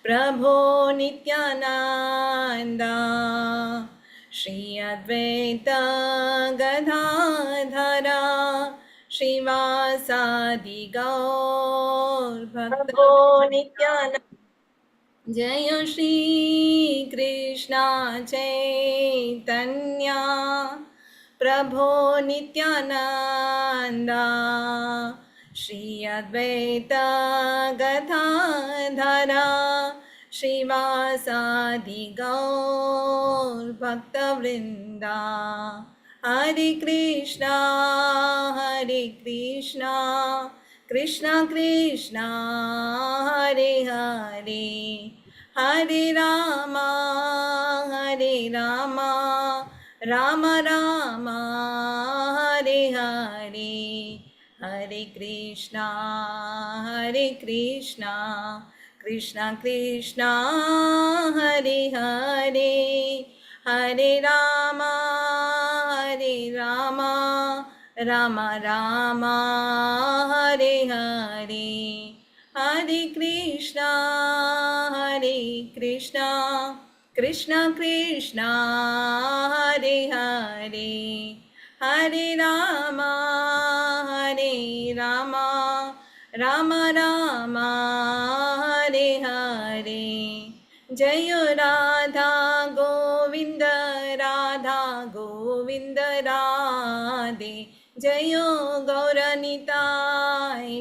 Prabho Nityananda Shri Advaita Gadadhara Shivasadi Gaur Bhakta Prabho Nityananda Jai Shri Krishna Chaitanya Prabho Nityananda Shri Advaita Gadadhara Shivasadi Gaur Bhakta Vrinda Hare Krishna Krishna Krishna Hare Hare Hare Rama Rama Rama Hare Hare Hare Krishna Krishna Krishna Hare Hare Hare Rama Rama Rama Hare Hare Hare Krishna Krishna Krishna Hare Hare Hare Rama Rama Rama Hare Hare Jayo Radha Govinda Radhe Jayo Gauranitai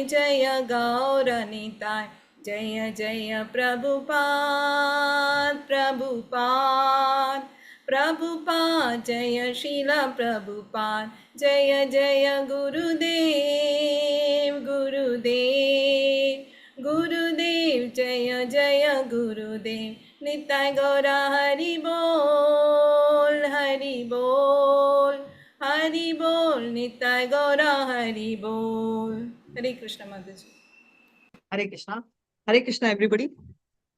Jaya Gauranitai Jaya Jaya Prabhupada Jaya Srila Prabhupada Jaya Jaya Gurudev Jaya Jaya Gurudev Nitai Gaura Hari Bol Nitai Gaura Hari Bol. Hare Krishna Mataji. Hare Krishna. Hare Krishna, everybody.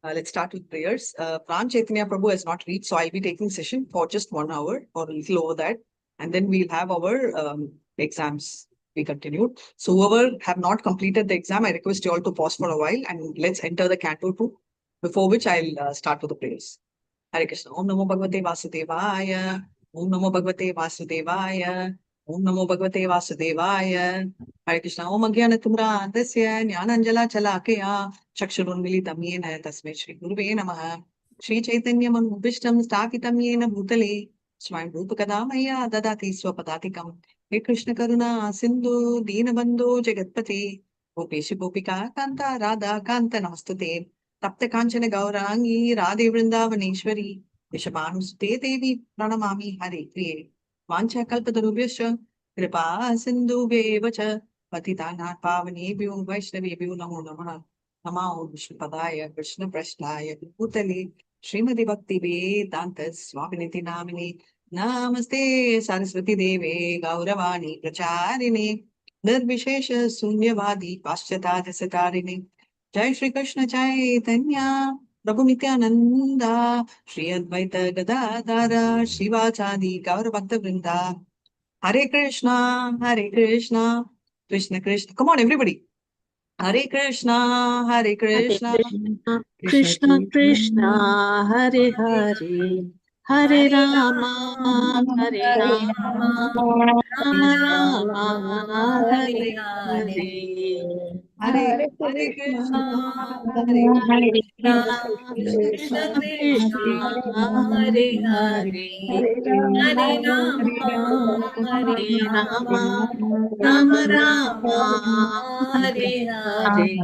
Let's start with prayers. Pran Chaitanya Prabhu has not reached, so I'll be taking session for just 1 hour or a little over that. And then we'll have our exams be continued. So whoever have not completed the exam, I request you all to pause for a while and let's enter the Canto 2, before which I'll start with the prayers. Hare Krishna. Om Namo Bhagavate Vasudevaya. Om Namo Bhagavate Vasudevaya. Om Namo Bhagavate Vasudevaya. Hare Krishna. Om Agyanatmra Dasya Jnananjala Chalakaya Chakshurunmilitam Yena Tasmai Shri Guruve Namaha. Shri Chaitanya Manubhishtam Sthapitam Yena Bhutale Swayam Rupakadamaya Dadati Swapadatikam. He Krishna Karuna Sindhu Deenabandhu Jagatpate Gopeshi Gopika Kanta Radha Kanta Namastute Tapta Kanchana Gaurangi Radhe Vrindavaneshwari Vishamanusute Devi Pranamami Hare Priye Vancha Kalpatarubhyascha Kripa Sindhu Bevacha Patitanat Pavanebhyo Vaishnavebhyo Namo Namaha Namo Vishnupadaya Krishna Prashnaya Bhutale Srimati Bhakti Vedanta Swaminiti Namini Namaste Saraswati Deve Gauravani Pracharine Nirvishesha Sunyavadi Paschata Satarine Jai Shri Krishna Chaitanya Prabhu Nityananda Shri Advaita Gadadhara Shivachadi Gaura Bhakta Vrinda Hare Krishna Krishna Krishna. Come on, everybody. Hare Krishna Krishna Krishna Krishna Hare Hare Hare Rama Hare Rama Rama Rama Hare Hare Hare Krishna Hare Krishna Krishna Krishna Hare Hare Hare Rama Hare Rama Rama Rama Hare Hare.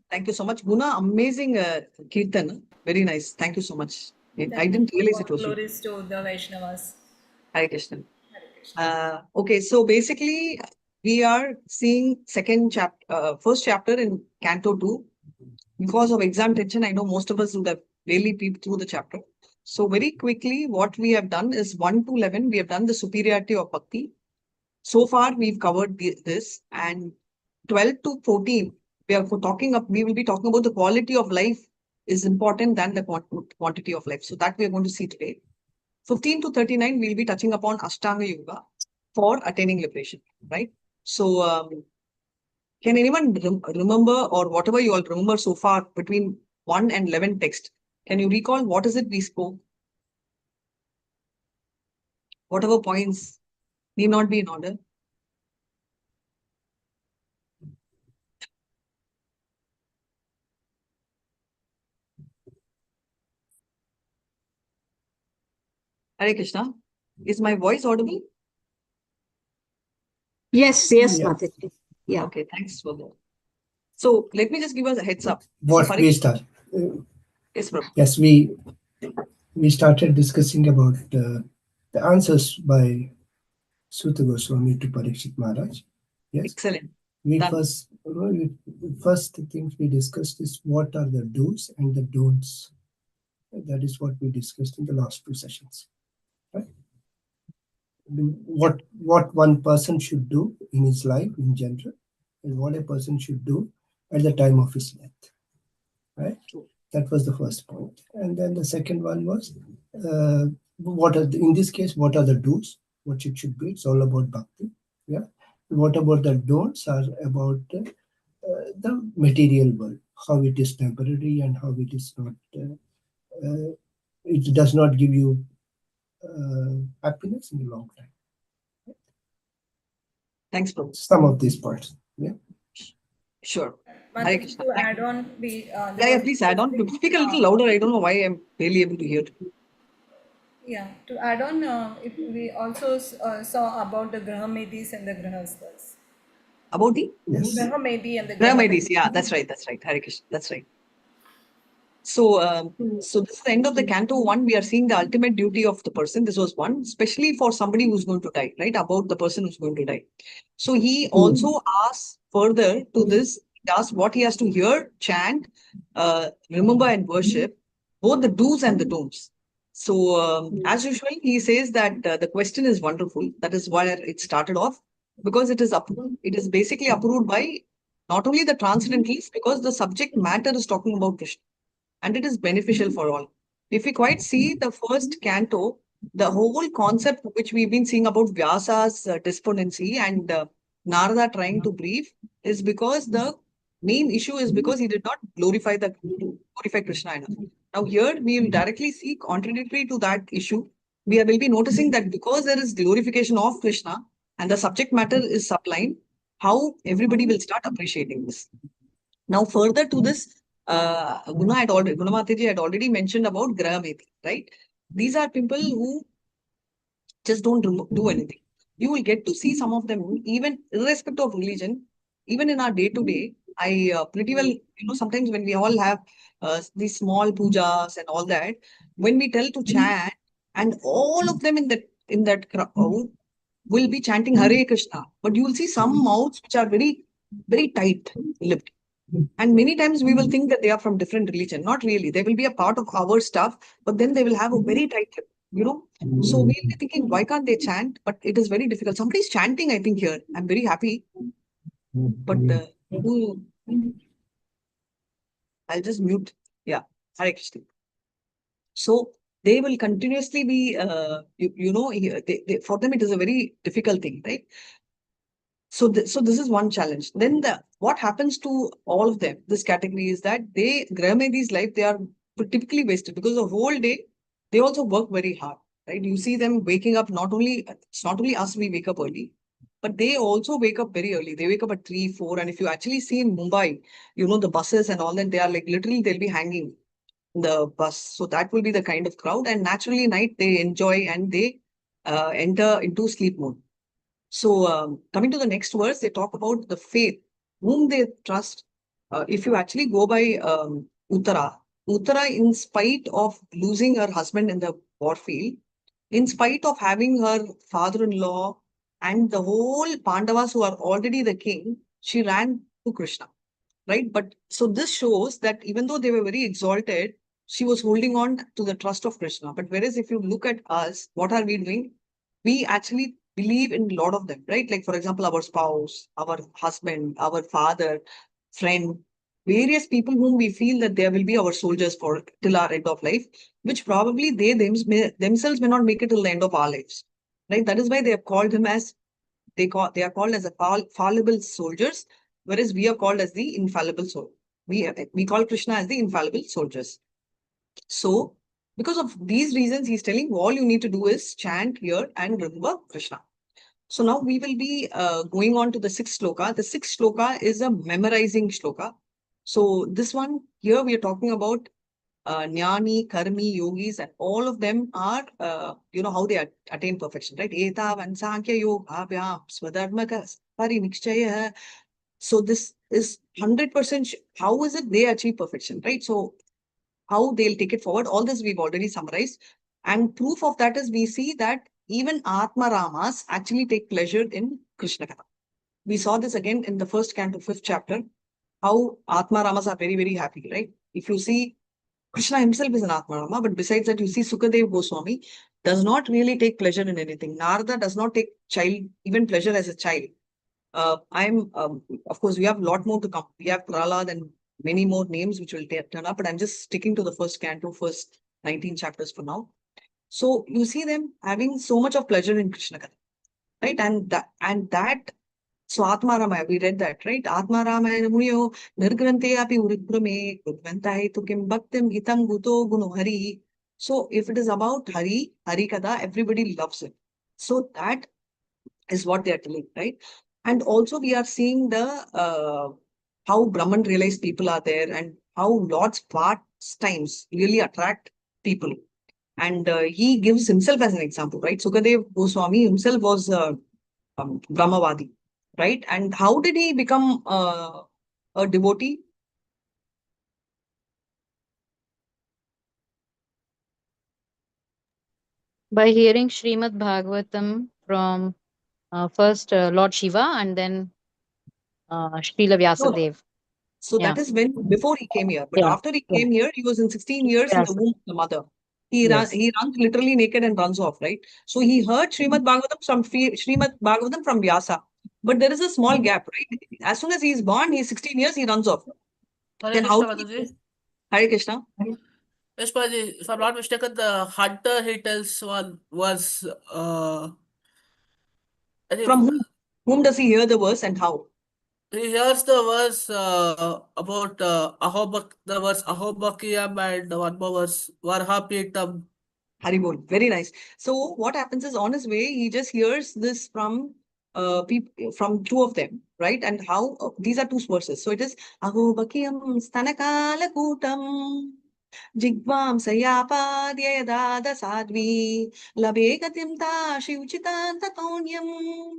Thank you so much, Guna. Amazing kirtan. Very nice. Thank you so much. I didn't realize it was you. Glories to the Vaishnavas. Hare Krishna. Okay, so basically we are seeing first chapter in Canto 2. Because of exam tension, I know most of us would have really peeped through the chapter. So very quickly, what we have done is 1 to 11, we have done the superiority of Bhakti. So far, we've covered this, and 12 to 14, we will be talking about the quality of life is important than the quantity of life. So that we are going to see today. 15 to 39, we'll be touching upon Ashtanga Yoga for attaining liberation, right? So Can anyone remember, or whatever you all remember so far between 1 and 11 text? Can you recall what is it we spoke? Whatever points need not be in order. Hare Krishna. Is my voice audible? Yes, Mataji. Yeah. Okay, thanks for that. So let me just give us a heads up. What So, we start? Yes, Prabhu. Yes, we started discussing about the answers by Suta Goswami to Parikshit Maharaj. Yes. Excellent. We Done. first things we discussed is what are the do's and the don'ts. That is what we discussed in the last two sessions. Right? What one person should do in his life in general, and what a person should do at the time of his death. Right? That was the first point. And then the second one was, in this case, what are the do's? What it should be? It's all about bhakti. Yeah. What about the don'ts are about the material world, how it is temporary and how it is not. It does not give you happiness in the long time. Thanks, Prabhu. Some of these points. Yeah. Sure. Hare Mataji, Krishna. to add on, Yeah, please add on. Speak a little louder. I don't know why I'm barely able to hear. Yeah, to add on, if we also saw about the Grahamedis and the Grahasthas. About the Yes. Grahamedi and the Grahamedis. Yeah, that's right. That's right. Hare Krishna. That's right. So, so this is the end of the Canto 1. We are seeing the ultimate duty of the person. This was one, especially for somebody who's going to die, right? About the person who's going to die. So he also asks further to this, he asks what he has to hear, chant, remember and worship, both the do's and the don'ts. So, as usual, he says that the question is wonderful. That is why it started off, because it is basically approved by not only the transcendentalists, because the subject matter is talking about Krishna, and it is beneficial for all. If we quite see the first canto, the whole concept which we've been seeing about Vyasa's despondency and Narada trying to brief is because the main issue is because he did not glorify Krishna enough. Now here we will directly see, contradictory to that issue, we will be noticing that because there is glorification of Krishna and the subject matter is sublime, how everybody will start appreciating this. Now further to this, Guna Mataji had already mentioned about Grahameti, right? These are people who just don't do anything. You will get to see some of them, even irrespective of religion, even in our day-to-day. I pretty well, sometimes when we all have these small pujas and all that, when we tell to chant, and all of them in that crowd will be chanting Hare Krishna, but you will see some mouths which are very, very tight-lipped. And many times we will think that they are from different religion. Not really. They will be a part of our stuff, but then they will have a very tight lip. So we'll be thinking, why can't they chant? But it is very difficult. Somebody's chanting, I think, here. I'm very happy. But I'll just mute. Yeah. Hare Krishna. So they will continuously be, for them, it is a very difficult thing, right? So this is one challenge. Then what happens to all of them, this category, is that Grahamedi's life, they are typically wasted because the whole day, they also work very hard, right? You see them waking up, it's not only us, we wake up early, but they also wake up very early. They wake up at 3, 4. And if you actually see in Mumbai, the buses and all that, they are like literally, they'll be hanging in the bus. So that will be the kind of crowd. And naturally, night, they enjoy and they enter into sleep mode. So coming to the next verse, they talk about the faith, whom they trust. If you actually go by Uttara, in spite of losing her husband in the war field, in spite of having her father-in-law and the whole Pandavas who are already the king, she ran to Krishna, right? But so this shows that even though they were very exalted, she was holding on to the trust of Krishna. But whereas if you look at us, what are we doing? We actually believe in a lot of them, right? Like, for example, our spouse, our husband, our father, friend, various people whom we feel that they will be our soldiers for till our end of life, which probably they themselves may not make it till the end of our lives, right? That is why they have called him as, they are called as a fallible soldiers, whereas we are called as the infallible soul. We call Krishna as the infallible soldiers. So, because of these reasons, he's telling all you need to do is chant here and remember Krishna. So now we will be going on to the sixth shloka. The sixth shloka is a memorizing shloka. So this one here we are talking about Jnani, Karmi, Yogis, and all of them are, how they attain perfection, right? Etavan Sankhya Yoga Abhyam Swadharmaka Parimikshaya. So this is 100% how is it they achieve perfection, right? So how they'll take it forward, all this we've already summarized. And proof of that is we see that even Atma Ramas actually take pleasure in Krishna Katha. We saw this again in the first canto, 5th chapter, how Atma Ramas are very, very happy, right? If you see, Krishna himself is an Atma Rama, but besides that, you see Sukadev Goswami does not really take pleasure in anything. Narada does not take even pleasure as a child. Of course, we have a lot more to come. We have Prahlad and many more names which will turn up, but I'm just sticking to the first canto, first 19 chapters for now. So you see them having so much of pleasure in Krishna Katha, right? And that so Atma Ramaya, we read that, right? Atma Ramaya Muyo Nirgrante api Uribrame Gudvantai Tukim Bhaktim Gitam Guto Guno Hari. So if it is about Hari Katha, everybody loves it. So that is what they are telling, right? And also we are seeing the how Brahman realized people are there and how Lord's pastimes really attract people. And he gives himself as an example, right? Sukadev Goswami himself was Brahmavadi, right? And how did he become a devotee? By hearing Srimad Bhagavatam from first Lord Shiva and then Srila No. Vyasadev. So Yeah. that is when before he came here. But Yeah. after he came here, he was in 16 years in the womb of the mother. He Yes. runs literally naked and runs off, right? So he heard Srimad Bhagavatam from Vyasa. But there is a small gap, right? As soon as he is born, he's 16 years, he runs off. Hare Then Krishna, how? Mataji. Hare Krishna. Yes, Mataji. If I'm not mistaken, the hunter he tells one was, I think From whom does he hear the verse and how? he hears the verse about the verse Ahobakiyam and one more verse Varhapitam. Haribol. Very nice. So what happens is on his way, he just hears this from people from two of them, right? And how these are two verses. So it is Ahobakiyam Stanakala Kutam Jigvam Sayapadyayadada Sadvi Labegatim Tashi Uchitanta Tonyam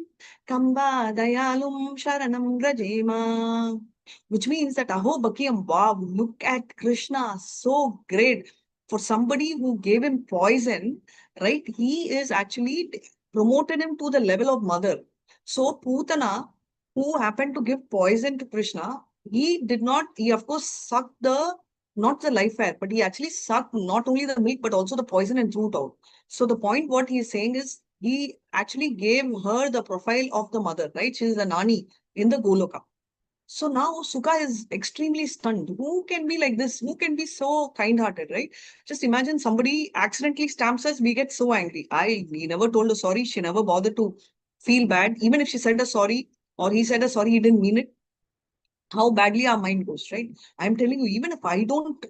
Kamba Dayalum Sharanam Rajema. Which means that Ahobakiyam, wow, look at Krishna, so great. For somebody who gave him poison, right? He is actually promoted him to the level of mother. So Putana, who happened to give poison to Krishna, he of course sucked not the life air, but he actually sucked not only the milk, but also the poison and threw it out. So the point what he is saying is he actually gave her the profile of the mother, right? She is the Nani in the Goloka. So now Sukha is extremely stunned. Who can be like this? Who can be so kind-hearted, right? Just imagine somebody accidentally stamps us, we get so angry. We never told her sorry. She never bothered to feel bad. Even if she said a sorry or he said a sorry, he didn't mean it. How badly our mind goes, right? I'm telling you, even if I don't,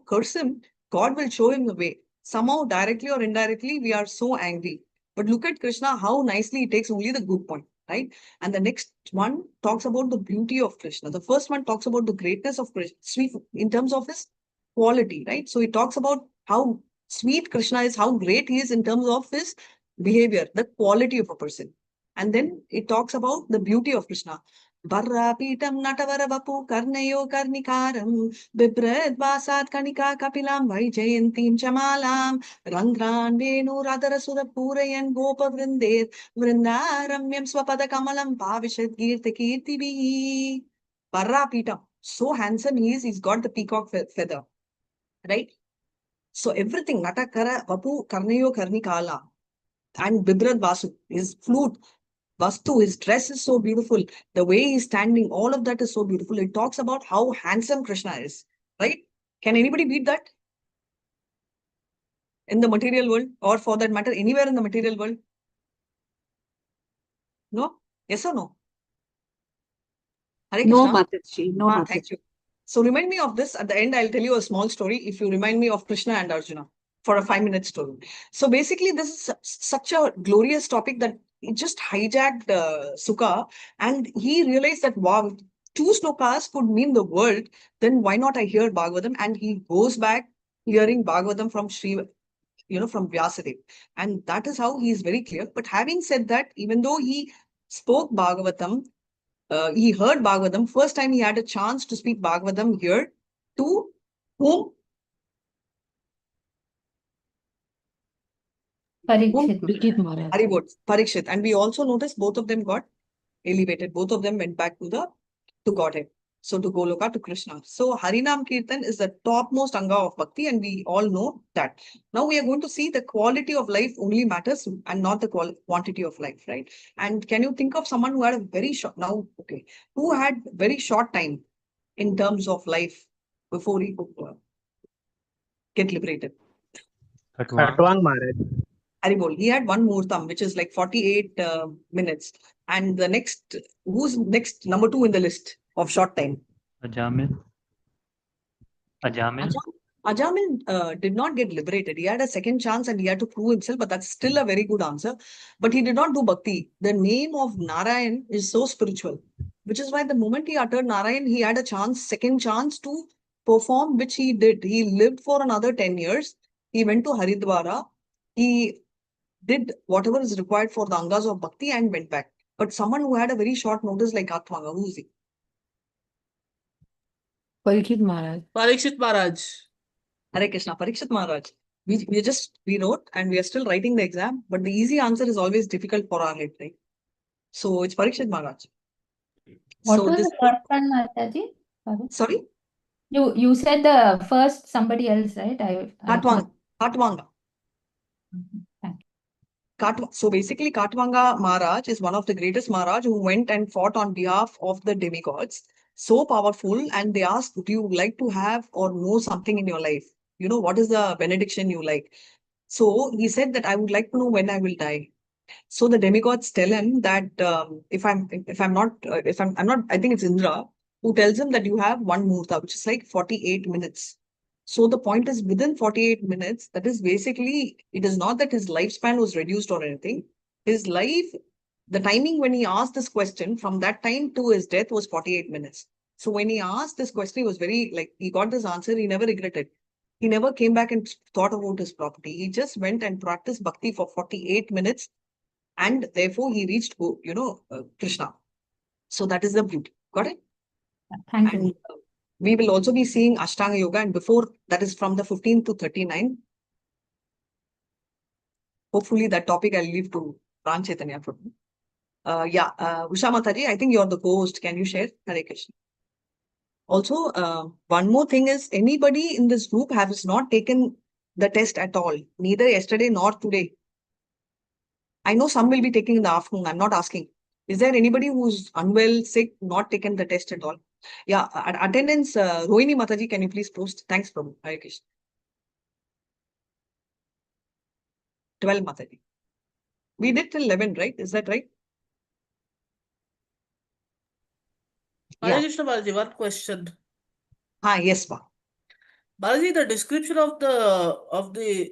curse him, God will show him the way. Somehow, directly or indirectly, we are so angry. But look at Krishna, how nicely he takes only the good point, right? And the next one talks about the beauty of Krishna. The first one talks about the greatness of Krishna, sweet in terms of his quality, right? So it talks about how sweet Krishna is, how great he is in terms of his behavior, the quality of a person. And then it talks about the beauty of Krishna. Varrapitam Natavara Karnayo Karnikaram Bibrad Vasat Kanika Kapilam Vaijayantim Chamalam Randran Venu Radharasura Purayan Gopa Vrindet Vrindaramyam Swapada Kamalam Pavishad Girta Kirti Varrapitam. So handsome he is, he's got the peacock feather, right? So everything, Natakara Vapu Karnayo Karnikala and Bibrad Vasu, his flute. Vastu, his dress is so beautiful. The way he's standing, all of that is so beautiful. It talks about how handsome Krishna is, right? Can anybody beat that? In the material world, or for that matter, anywhere in the material world? No? Yes or no? Hare No, Krishna. Mataji. No, Thank Mataji. you. So remind me of this. At the end, I'll tell you a small story if you remind me of Krishna and Arjuna for a 5-minute story. So basically, this is such a glorious topic that it just hijacked Sukha, and he realized that, wow, 2 slokas could mean the world. Then why not I hear Bhagavatam? And he goes back hearing Bhagavatam from from Vyasadeva. And that is how he is very clear. But having said that, even though he spoke Bhagavatam, he heard Bhagavatam, first time he had a chance to speak Bhagavatam here to whom? Parikshit. Parikshit Maharaj. Haribol, Parikshit. And we also noticed both of them got elevated. Both of them went back to Godhead. So to Goloka, to Krishna. So Harinam Kirtan is the topmost anga of bhakti, and we all know that. Now we are going to see the quality of life only matters and not the quantity of life, right? And can you think of someone who had a very short, who had very short time in terms of life before he could get liberated? Katwang Maharaj. Haribol, he had one Murtam, which is like 48 minutes. And the next, who's next, number 2 in the list of short time? Ajamil. Ajamil did not get liberated. He had a second chance and he had to prove himself, but that's still a very good answer. But he did not do bhakti. The name of Narayan is so spiritual, which is why the moment he uttered Narayan, he had a second chance to perform, which he did. He lived for another 10 years. He went to Haridwara. He did whatever is required for the angas of bhakti and went back. But someone who had a very short notice like Atvanga, who is he? Parikshit Maharaj. Parikshit Maharaj. Hare Krishna, Parikshit Maharaj. We wrote and we are still writing the exam, but the easy answer is always difficult for our head, right? So it's Parikshit Maharaj. What So was this, the first one, Mataji? sorry? You said the first somebody else, right? Katvanga. Thank So basically, Katvanga Maharaj is one of the greatest Maharaj who went and fought on behalf of the demigods. So powerful, and they asked, do you like to have or know something in your life? What is the benediction you like? So he said that I would like to know when I will die. So the demigods tell him that I think it's Indra who tells him that you have one Murta, which is like 48 minutes. So the point is within 48 minutes, that is basically, it is not that his lifespan was reduced or anything. His life, the timing when he asked this question, from that time to his death was 48 minutes. So when he asked this question, he was he got this answer, he never regretted. He never came back and thought about his property. He just went and practiced bhakti for 48 minutes. And therefore, he reached, Krishna. So that is the beauty. Got it? Thank you. And we will also be seeing Ashtanga Yoga. And before, that is from the 15 to 39. Hopefully, that topic I'll leave to Ram Chaitanya Prabhu. Usha Mataji, I think you're the co-host. Can you share? Hare Krishna. Also, one more thing is, anybody in this group has not taken the test at all, neither yesterday nor today. I know some will be taking in the afternoon. I'm not asking. Is there anybody who's unwell, sick, not taken the test at all? Yeah, attendance, Rohini Mataji, can you please post? Thanks, Prabhu. Hare Krishna. 12 Mataji. We did till 11, right? Is that right? Hare Krishna Balaji, one question. Yes, ma. Balaji, the description of the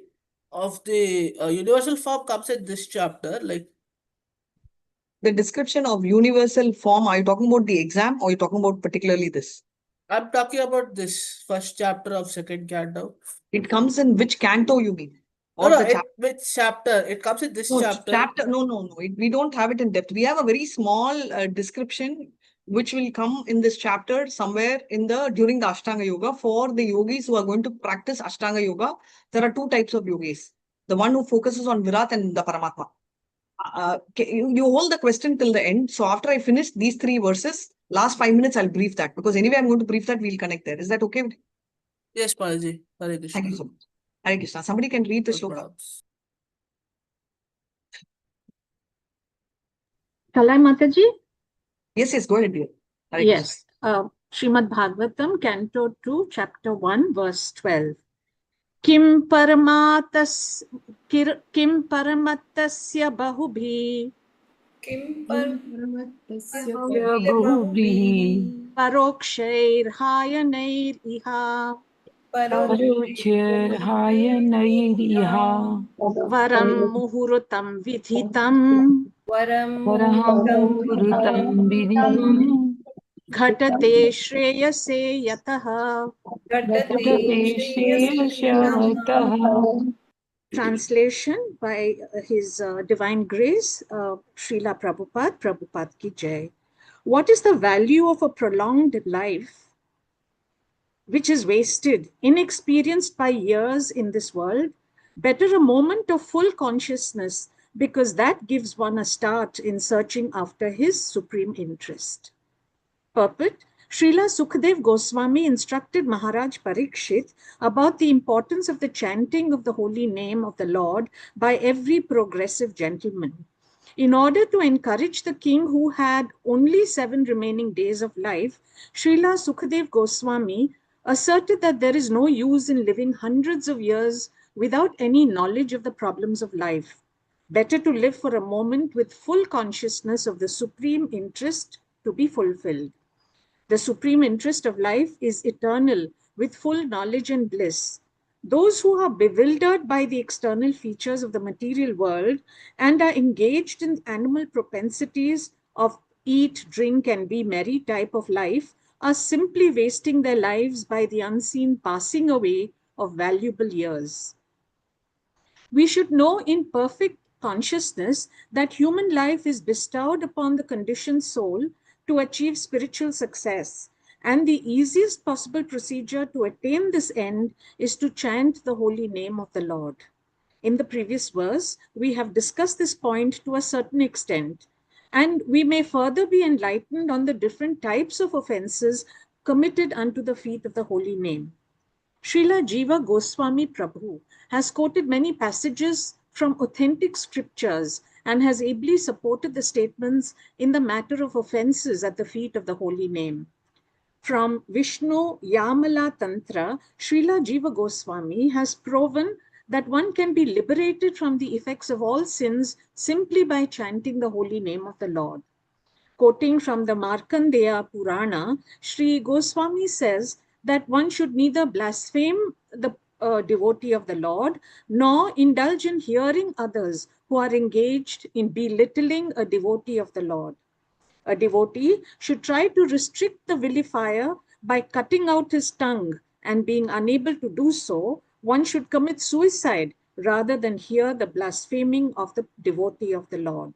universal form comes in this chapter. Like The description of universal form, are you talking about the exam or are you talking about particularly this? I'm talking about this first chapter of second canto. It comes in which canto you mean? Or No, the chapter? which chapter? It comes in this chapter. No. We don't have it in depth. We have a very small description which will come in this chapter somewhere during the Ashtanga Yoga for the yogis who are going to practice Ashtanga Yoga. There are 2 types of yogis. The one who focuses on Virat and the Paramatma. You hold the question till the end. So after I finish these 3 verses, last 5 minutes I'll brief that, because anyway I'm going to brief that. We'll connect there. Is that okay? Yes, Balaji. Hare Krishna. Thank you so much. Hare Krishna. Somebody can read the shloka. Shall I, Mataji? Yes, go ahead, dear. Hare Yes. Srimad Bhagavatam, Canto 2, Chapter 1, verse 12. Kim paramatasya bahubhi Kim Parokshaiर्हायनैर् iha परोक्षेर्हायनैरिह varam muhurtam vidhitam परहमुहूर्तं विदितुं ghatate shreyase yatah. घटते श्रेयस्यातः. Translation by His Divine Grace, Srila Prabhupada, Prabhupada ki Jai. What is the value of a prolonged life which is wasted, inexperienced by years in this world? Better a moment of full consciousness, because that gives one a start in searching after his supreme interest. Purport: Srila Sukadev Goswami instructed Maharaj Parikshit about the importance of the chanting of the holy name of the Lord by every progressive gentleman. In order to encourage the king who had only 7 remaining days of life, Srila Sukadev Goswami asserted that there is no use in living hundreds of years without any knowledge of the problems of life. Better to live for a moment with full consciousness of the supreme interest to be fulfilled. The supreme interest of life is eternal, with full knowledge and bliss. Those who are bewildered by the external features of the material world and are engaged in animal propensities of eat, drink, and be merry type of life are simply wasting their lives by the unseen passing away of valuable years. We should know in perfect consciousness that human life is bestowed upon the conditioned soul to achieve spiritual success, and the easiest possible procedure to attain this end is to chant the holy name of the Lord. In the previous verse, we have discussed this point to a certain extent, and we may further be enlightened on the different types of offenses committed unto the feet of the holy name. Srila Jiva Goswami Prabhu has quoted many passages from authentic scriptures and has ably supported the statements in the matter of offenses at the feet of the holy name. From Vishnu Yamala Tantra, Srila Jiva Goswami has proven that one can be liberated from the effects of all sins simply by chanting the holy name of the Lord. Quoting from the Markandeya Purana, Sri Goswami says that one should neither blaspheme the devotee of the Lord, nor indulge in hearing others who are engaged in belittling a devotee of the Lord. A devotee should try to restrict the vilifier by cutting out his tongue, and being unable to do so, one should commit suicide rather than hear the blaspheming of the devotee of the Lord.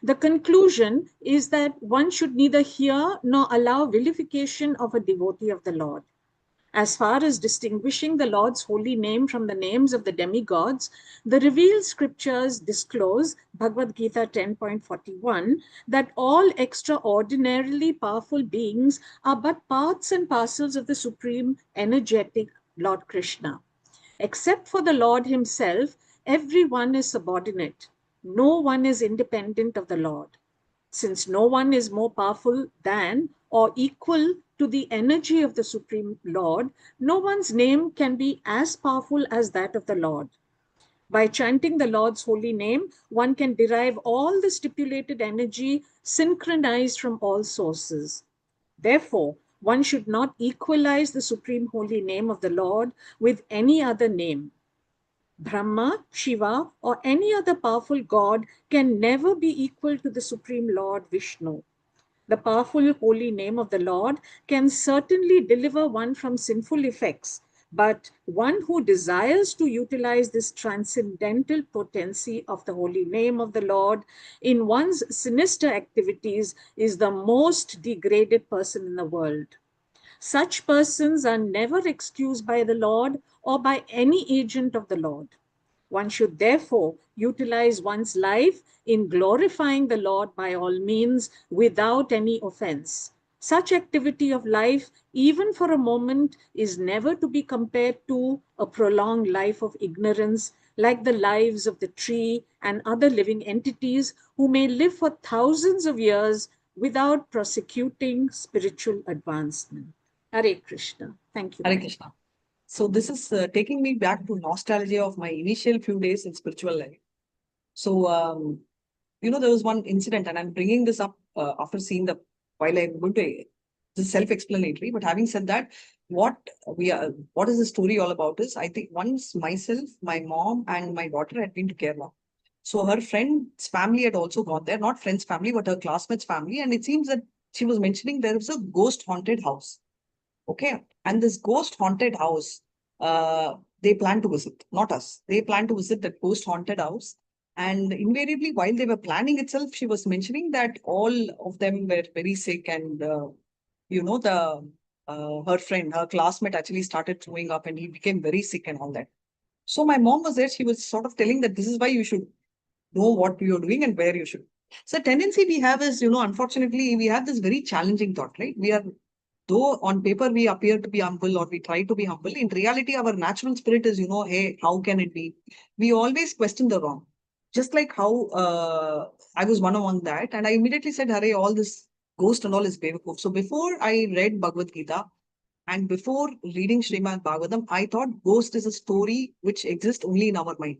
The conclusion is that one should neither hear nor allow vilification of a devotee of the Lord. As far as distinguishing the Lord's holy name from the names of the demigods, the revealed scriptures disclose, Bhagavad Gita 10.41, that all extraordinarily powerful beings are but parts and parcels of the supreme energetic Lord Krishna. Except for the Lord himself, everyone is subordinate. No one is independent of the Lord. Since no one is more powerful than or equal to the energy of the Supreme Lord, no one's name can be as powerful as that of the Lord. By chanting the Lord's holy name, one can derive all the stipulated energy synchronized from all sources. Therefore, one should not equalize the supreme holy name of the Lord with any other name. Brahma, Shiva, or any other powerful god can never be equal to the Supreme Lord Vishnu. The powerful holy name of the Lord can certainly deliver one from sinful effects, but one who desires to utilize this transcendental potency of the holy name of the Lord in one's sinister activities is the most degraded person in the world. Such persons are never excused by the Lord or by any agent of the Lord. One should therefore utilize one's life in glorifying the Lord by all means without any offense. Such activity of life, even for a moment, is never to be compared to a prolonged life of ignorance, like the lives of the tree and other living entities who may live for thousands of years without prosecuting spiritual advancement. Hare Krishna. Thank you. Hare Krishna. So this is taking me back to nostalgia of my initial few days in spiritual life. So there was one incident, and I'm bringing this up after seeing while I'm going to, this is self-explanatory, but having said that, what is the story all about is, I think once myself, my mom and my daughter had been to Kerala. So her friend's family had also gone there, not friend's family, but her classmate's family. And it seems that she was mentioning there was a ghost haunted house. Okay. And this ghost haunted house, they plan to visit, not us. They plan to visit that ghost haunted house. And invariably, while they were planning itself, she was mentioning that all of them were very sick, and her friend, her classmate actually started throwing up, and he became very sick and all that. So my mom was there. She was sort of telling that this is why you should know what you're doing and where you should. So tendency we have is, unfortunately, we have this very challenging thought, right? Though on paper we appear to be humble, or we try to be humble, in reality, our natural spirit is, hey, how can it be? We always question the wrong. Just like how I was one among that, and I immediately said, Hare, all this ghost and all is Bevakoof. So before I read Bhagavad Gita, and before reading Srimad Bhagavatam, I thought ghost is a story which exists only in our mind.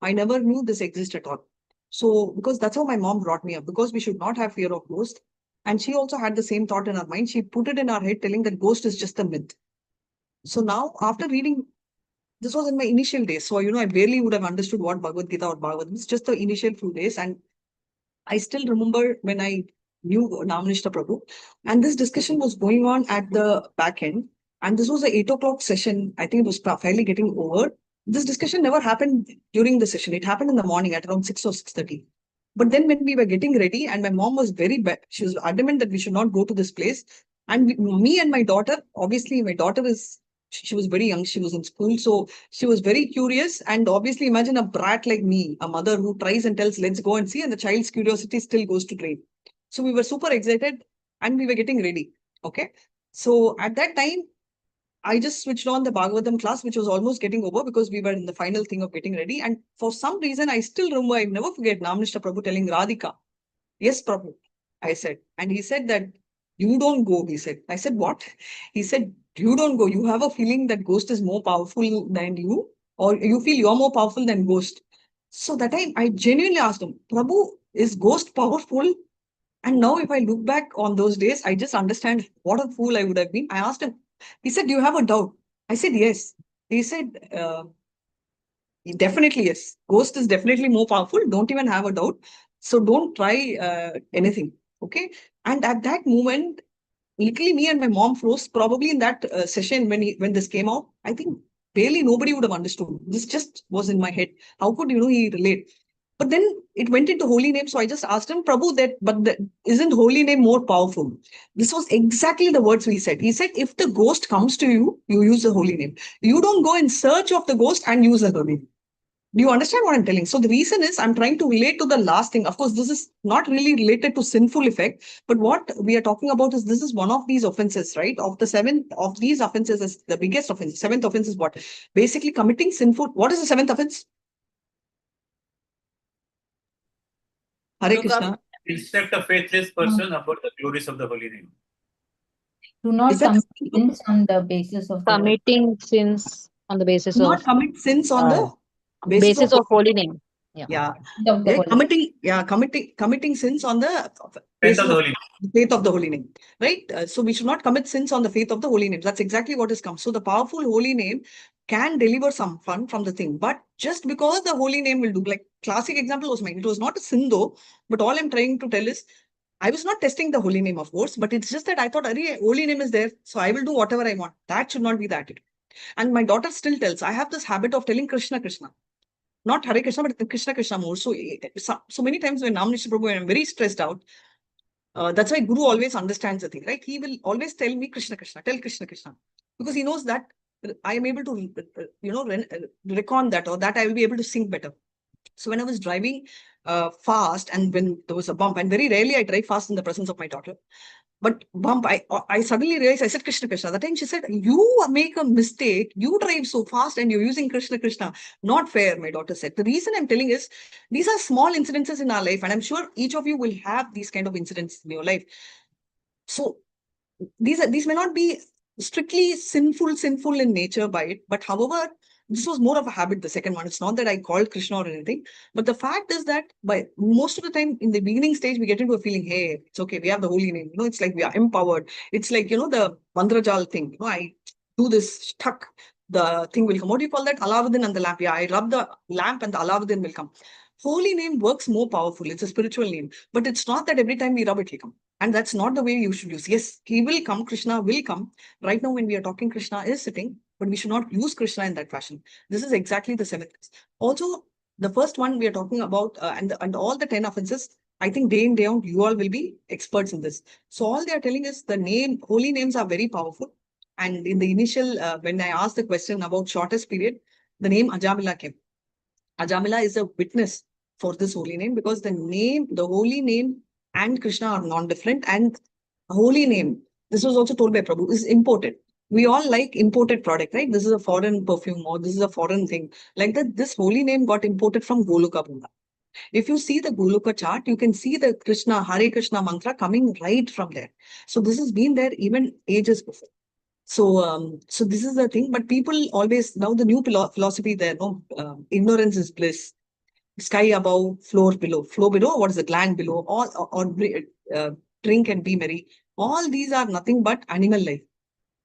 I never knew this exists at all. So, because that's how my mom brought me up, because we should not have fear of ghost. And she also had the same thought in her mind. She put it in our head, telling that ghost is just a myth. So now, after reading, this was in my initial days. So, I barely would have understood what Bhagavad Gita or Bhagavatam is, just the initial few days. And I still remember when I knew Namanishta Prabhu, and this discussion was going on at the back end. And this was an 8 o'clock session. I think it was fairly getting over. This discussion never happened during the session. It happened in the morning at around 6 or 6:30. But then when we were getting ready, and my mom was very bad, she was adamant that we should not go to this place. And me and my daughter, obviously my daughter she was very young, she was in school. So she was very curious. And obviously imagine a brat like me, a mother who tries and tells, let's go and see. And the child's curiosity still goes to drain. So we were super excited and we were getting ready. Okay. So at that time, I just switched on the Bhagavatam class, which was almost getting over because we were in the final thing of getting ready. And for some reason, I still remember, I never forget Namanishta Prabhu telling Radhika, yes, Prabhu, I said. And he said that, you don't go, he said. I said, what? He said, you don't go. You have a feeling that ghost is more powerful than you, or you feel you're more powerful than ghost. So that time, I genuinely asked him, Prabhu, is ghost powerful? And now if I look back on those days, I just understand what a fool I would have been. I asked him, he said, do you have a doubt? I said, yes. He said, definitely yes. Ghost is definitely more powerful. Don't even have a doubt. So don't try anything. Okay. And at that moment, literally me and my mom froze. Probably in that session when this came out, I think barely nobody would have understood. This just was in my head. How could he relate? But then it went into holy name. So I just asked him, Prabhu, isn't holy name more powerful? This was exactly the words we said. He said, if the ghost comes to you, you use the holy name. You don't go in search of the ghost and use the holy name. Do you understand what I'm telling? So the reason is I'm trying to relate to the last thing. Of course, this is not really related to sinful effect, but what we are talking about is this is one of these offenses, right? Of the 7 of these offenses is the biggest offense. 7th offense is what? Basically committing sinful. What is the 7th offense? Hare Krishna. Instruct a faithless person about the glories of the holy name. Do not Is that commit sins on the basis of the Committing sins on the basis not of commit sins on the basis of holy name. Yeah. of the Yeah, holy. committing sins on the Faith basis of the of holy name. faith of the holy name, right? So we should not commit sins on the faith of the holy name. That's exactly what has come. So the powerful holy name can deliver some fun from the thing, but just because the holy name will do, like classic example was mine. It was not a sin though, but all I'm trying to tell is I was not testing the holy name, of course, but it's just that I thought, holy name is there, so I will do whatever I want. That should not be the attitude. And my daughter still tells, I have this habit of telling Krishna, Krishna. Not Hare Krishna, but Krishna Krishna more. So many times when Namanishta Prabhu, I'm very stressed out, that's why Guru always understands the thing, right? He will always tell me Krishna Krishna, tell Krishna Krishna, because he knows that I am able to, recon that, or that I will be able to sing better. So when I was driving fast, and when there was a bump, and very rarely I drive fast in the presence of my daughter, but bump, I suddenly realized, I said Krishna Krishna. That time she said, you make a mistake, you drive so fast and you're using Krishna Krishna. Not fair, my daughter said. The reason I'm telling is, these are small incidences in our life, and I'm sure each of you will have these kind of incidents in your life. So these may not be strictly sinful in nature by it, but however, This was more of a habit, the second one. It's not that I called Krishna or anything, but the fact is that by most of the time in the beginning stage, we get into a feeling, hey, it's okay, we have the holy name. It's like we are empowered. It's like, the Mandrajal thing. I do this, tuck, the thing will come. What do you call that? Aladdin and the lamp. Yeah, I rub the lamp and the Aladdin will come. Holy name works more powerful. It's a spiritual name, but it's not that every time we rub it, he'll come. And that's not the way you should use. Yes, he will come, Krishna will come. Right now, when we are talking, Krishna is sitting, but we should not use Krishna in that fashion. This is exactly the seventh. Also, the first one we are talking about, and all the 10 offenses, I think day in, day out, you all will be experts in this. So all they are telling is the name, holy names are very powerful. And in the initial, when I asked the question about shortest period, the name Ajamila came. Ajamila is a witness for this holy name because the holy name and Krishna are non-different, and holy name, this was also told by Prabhu, is imported. We all like imported product, right? This is a foreign perfume or this is a foreign thing. Like that, this holy name got imported from Goloka Bunda. If you see the Goloka chart, you can see the Krishna, Hare Krishna mantra coming right from there. So this has been there even ages before. So, so this is the thing, but people always, now the new philosophy there, ignorance is bliss. Sky above, floor below. Floor below, what is the land below? Drink and be merry. All these are nothing but animal life.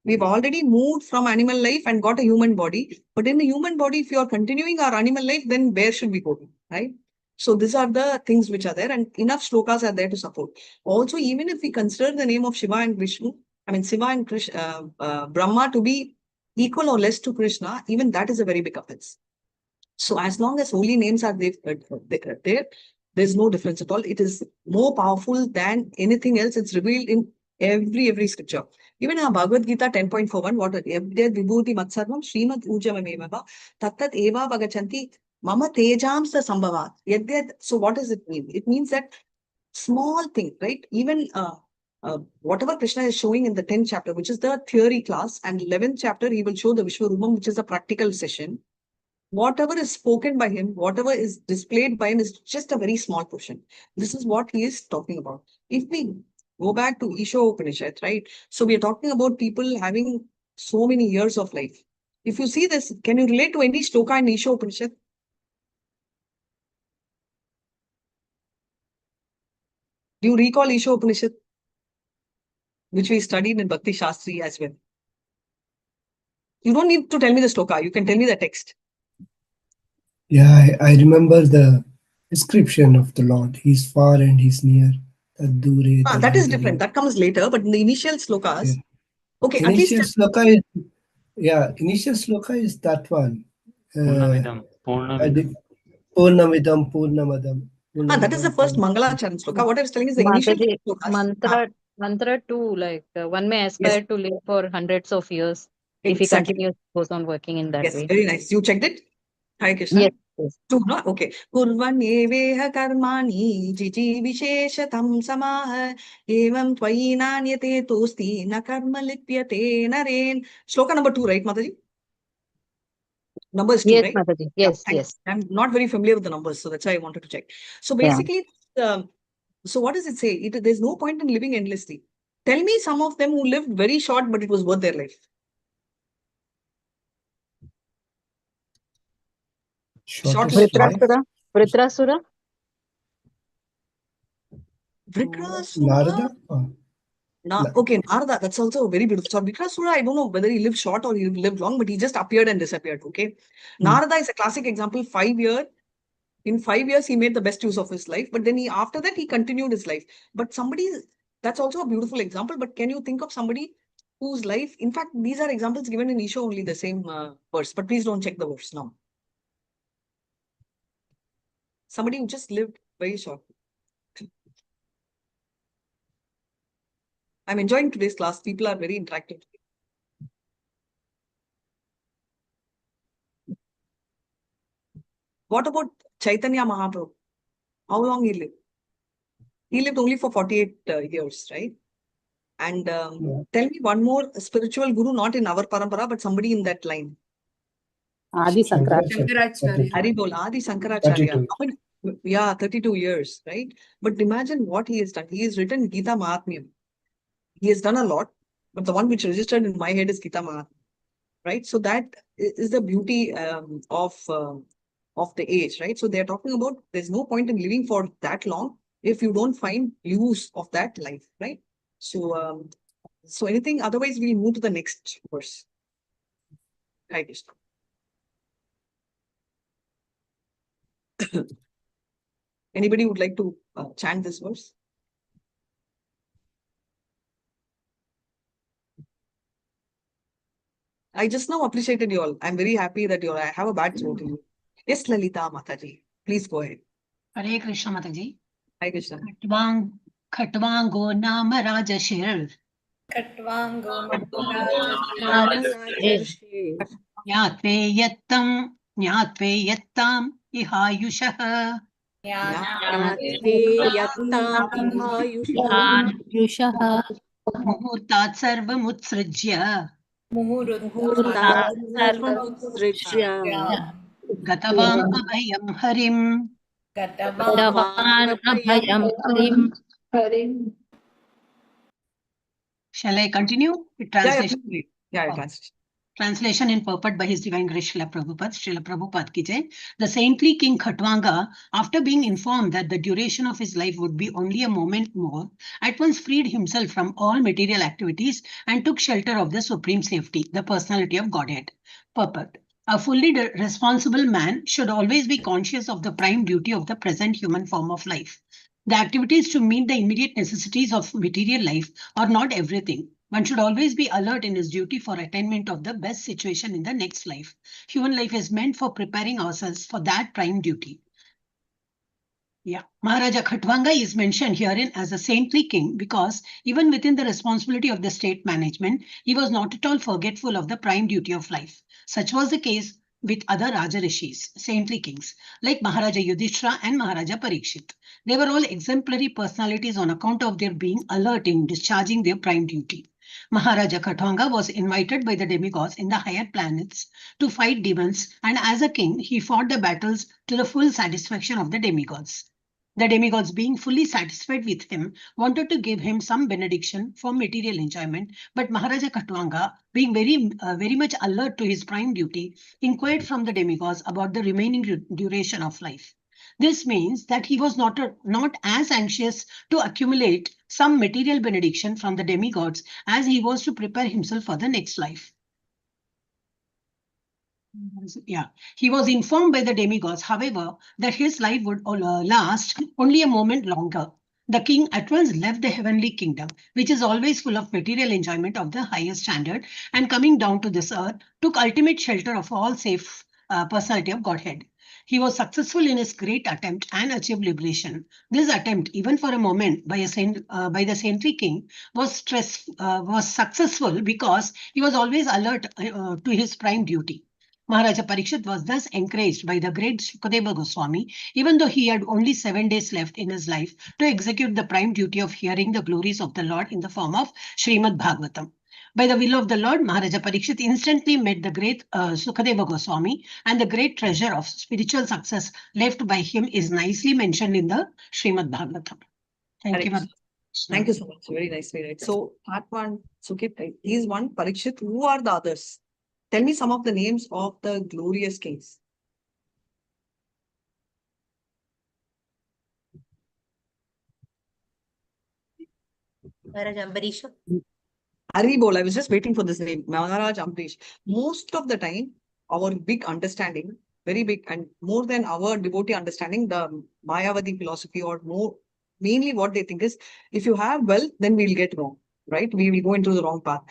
We've already moved from animal life and got a human body. But in the human body, if you are continuing our animal life, then where should we go to, right? So these are the things which are there, and enough shlokas are there to support. Also, even if we consider the name of Shiva and Vishnu, Shiva and Brahma to be equal or less to Krishna, even that is a very big offense. So as long as holy names are there, there's no difference at all. It is more powerful than anything else. It's revealed in every scripture. Even our Bhagavad Gita 10.41, what vibhuti matsarvam Srimad Ujamameva tattat eva bhagachanti mama tejamsa sambhavat. So what does it mean? It means that small thing, right? Even whatever Krishna is showing in the 10th chapter, which is the theory class, and 11th chapter, he will show the Vishwarupam, which is a practical session. Whatever is spoken by him, whatever is displayed by him is just a very small portion. This is what he is talking about. If we go back to Isha Upanishad, right? So we are talking about people having so many years of life. If you see this, can you relate to any shloka in Isha Upanishad? Do you recall Isha Upanishad? Which we studied in Bhakti Shastri as well. You don't need to tell me the shloka. You can tell me the text. Yeah, I remember the description of the Lord. He's far and he's near. That is different. That comes later, but in the initial slokas. Yeah. Okay, Initial at least. sloka is, initial sloka is that one. Purnamidam. Purnamidam, Purnamadam. That is the first Mangalacharan sloka. What I was telling is the initial Mataji, slokas. mantra too, like one may aspire to live for hundreds of years if he Exactly. continues, goes on working in that way. Very nice. You checked it? Hare Krishna. Yes. Yes. Two, no? Okay. Kurvan eveha karmani jiji visheshatam samah evam tvayi nanyate tosti na karma lipyate naren. Shloka number 2, right, Mataji? Numbers 2, Yes, right? Mataji. Yes, Yeah, yes. I'm not very familiar with the numbers, so that's why I wanted to check. So basically, so what does it say? There's no point in living endlessly. Tell me some of them who lived very short, but it was worth their life. Shortest life. Vritrasura? Vritrasura? Narada? Okay, Narada, that's also very beautiful. So Vikrasura, I don't know whether he lived short or he lived long, but he just appeared and disappeared. Okay. Narada is a classic example. In 5 years, he made the best use of his life. But then after that, he continued his life. But that's also a beautiful example. But can you think of somebody whose life, in fact, these are examples given in Isha only, the same verse. But please don't check the verse now. Somebody who just lived very short. I'm enjoying today's class. People are very interactive. What about Chaitanya Mahaprabhu? How long he lived? He lived only for 48 years, right? And tell me one more spiritual guru, not in our parampara, but somebody in that line. Adi Sankaracharya. Haribol, Adi Sankaracharya. 32 years, right? But imagine what he has done. He has written Gita Mahatmyam. He has done a lot, but the one which registered in my head is Gita Mahatmyam. right? So that is the beauty of the age, right? So they're talking about there's no point in living for that long if you don't find use of that life, right? So, so anything, otherwise we'll move to the next verse. Hare Krishna. Anybody would like to chant this verse? I just now appreciated you all. I'm very happy that I have a bad throat in you. Yes, Lalita Mataji, please go ahead. Hare Krishna Mataji. Hare Krishna. Khatwango Nama Rajashir. Katvango Nyatve Yattam Ihayushah. Muhurtat Sarvamutsrajya. Gatavam Abhayam Harim. Shall I continue? Translation. Yeah, translation. Translation in purport by His Divine Grace Srila Prabhupada ki jai. The saintly King Khatwanga, after being informed that the duration of his life would be only a moment more, at once freed himself from all material activities and took shelter of the supreme safety, the personality of Godhead. Purport. A fully responsible man should always be conscious of the prime duty of the present human form of life. The activities to meet the immediate necessities of material life are not everything. One should always be alert in his duty for attainment of the best situation in the next life. Human life is meant for preparing ourselves for that prime duty. Yeah, Maharaja Khatwanga is mentioned herein as a saintly king because even within the responsibility of the state management, he was not at all forgetful of the prime duty of life. Such was the case with other Raja Rishis, saintly kings, like Maharaja Yudhishthira and Maharaja Parikshit. They were all exemplary personalities on account of their being alert in discharging their prime duty. Maharaja Khatwanga was invited by the demigods in the higher planets to fight demons, and as a king, he fought the battles to the full satisfaction of the demigods. The demigods, being fully satisfied with him, wanted to give him some benediction for material enjoyment, but Maharaja Khatwanga, being very much alert to his prime duty, inquired from the demigods about the remaining duration of life. This means that he was not as anxious to accumulate some material benediction from the demigods as he was to prepare himself for the next life. Yeah, he was informed by the demigods, however, that his life would last only a moment longer. The king at once left the heavenly kingdom, which is always full of material enjoyment of the highest standard, and coming down to this earth, took ultimate shelter of all safe personality of Godhead. He was successful in his great attempt and achieved liberation. This attempt, even for a moment, by the saintly king, was successful because he was always alert to his prime duty. Maharaja Parikshit was thus encouraged by the great Shukadeva Goswami, even though he had only 7 days left in his life, to execute the prime duty of hearing the glories of the Lord in the form of Srimad Bhagavatam. By the will of the Lord, Maharaja Parikshit instantly met the great Sukadeva Goswami, and the great treasure of spiritual success left by him is nicely mentioned in the Srimad Bhagavatam. Thank you. Thank you so much. Very nice, very nice. So, part one, Sukip, he's one, Parikshit. Who are the others? Tell me some of the names of the glorious kings. Maharaj Ambarish. Haribol, I was just waiting for this name, Maharaj Ambarish. Most of the time, our big understanding, very big, and more than our devotee understanding, the Mayavadi philosophy, or more, mainly what they think is, if you have wealth, then we'll get wrong, right? We will go into the wrong path.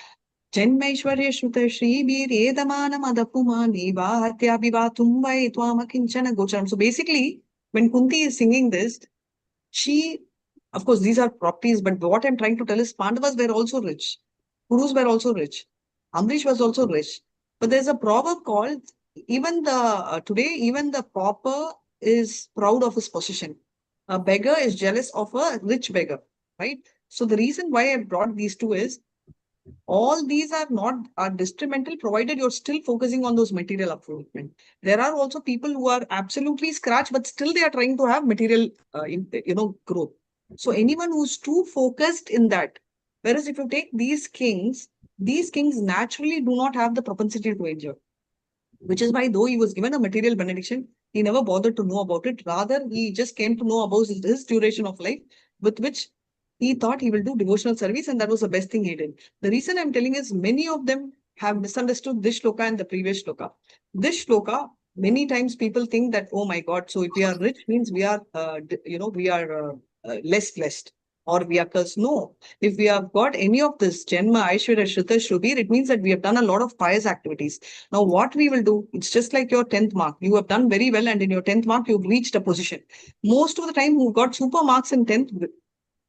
Janmaishwarya Shruta Shri Redamana Madapumani Vahatya Vivatumbai Twama Kinchana Gocharam. So basically, when Kunti is singing this, she, of course, these are properties, but what I'm trying to tell is Pandavas were also rich. Kurus were also rich. Ambarish was also rich. But there's a proverb called, even today, even the pauper is proud of his position. A beggar is jealous of a rich beggar, right? So the reason why I brought these two is, all these are detrimental, provided you're still focusing on those material upliftment. There are also people who are absolutely scratched, but still they are trying to have material, growth. So anyone who's too focused in that, whereas if you take these kings, these kings naturally do not have the propensity to enjoy. Which is why, though he was given a material benediction, he never bothered to know about it. Rather, he just came to know about his duration of life, with which he thought he will do devotional service, and that was the best thing he did. The reason I'm telling is many of them have misunderstood this shloka and the previous shloka. This shloka, many times people think that, oh my God, so if we are rich means we are, we are less blessed or we are cursed. No, if we have got any of this Janma, Aishwarya, Shrita, Shubir, it means that we have done a lot of pious activities. Now, what we will do, it's just like your 10th mark. You have done very well, and in your 10th mark, you've reached a position. Most of the time, who got super marks in 10th,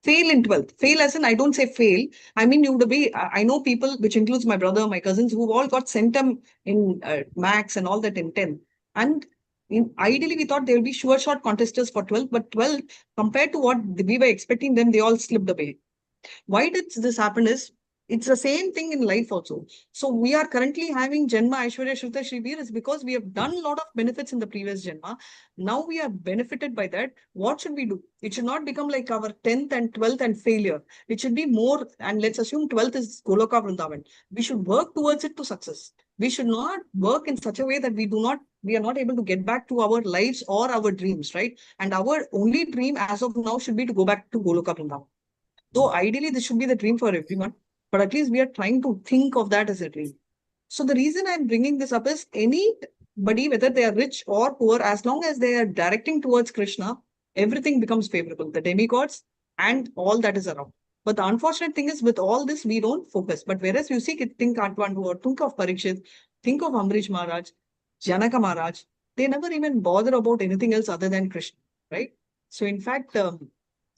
fail in 12th. Fail as in, I don't say fail. I mean, you would be, I know people, which includes my brother, my cousins, who've all got centum in max and all that in 10th. And ideally, we thought they will be sure shot contesters for 12th, but 12th, compared to what we were expecting them, they all slipped away. Why did this happen is, it's the same thing in life also. So we are currently having Janma, Aishwarya, Shrita, Shibir is because we have done a lot of benefits in the previous Janma. Now we are benefited by that. What should we do? It should not become like our 10th and 12th and failure. It should be more, and let's assume 12th is Goloka Vrindavan. We should work towards it to success. We should not work in such a way that we are not able to get back to our lives or our dreams, right? And our only dream as of now should be to go back to Goloka Vrindavan. Though ideally this should be the dream for everyone, but at least we are trying to think of that as a dream. So the reason I'm bringing this up is anybody, whether they are rich or poor, as long as they are directing towards Krishna, everything becomes favorable, the demigods and all that is around. But the unfortunate thing is with all this, we don't focus. But whereas you see, think Katmandu or think of Parikshit, think of Amrish Maharaj, Janaka Maharaj, they never even bother about anything else other than Krishna, right? So in fact,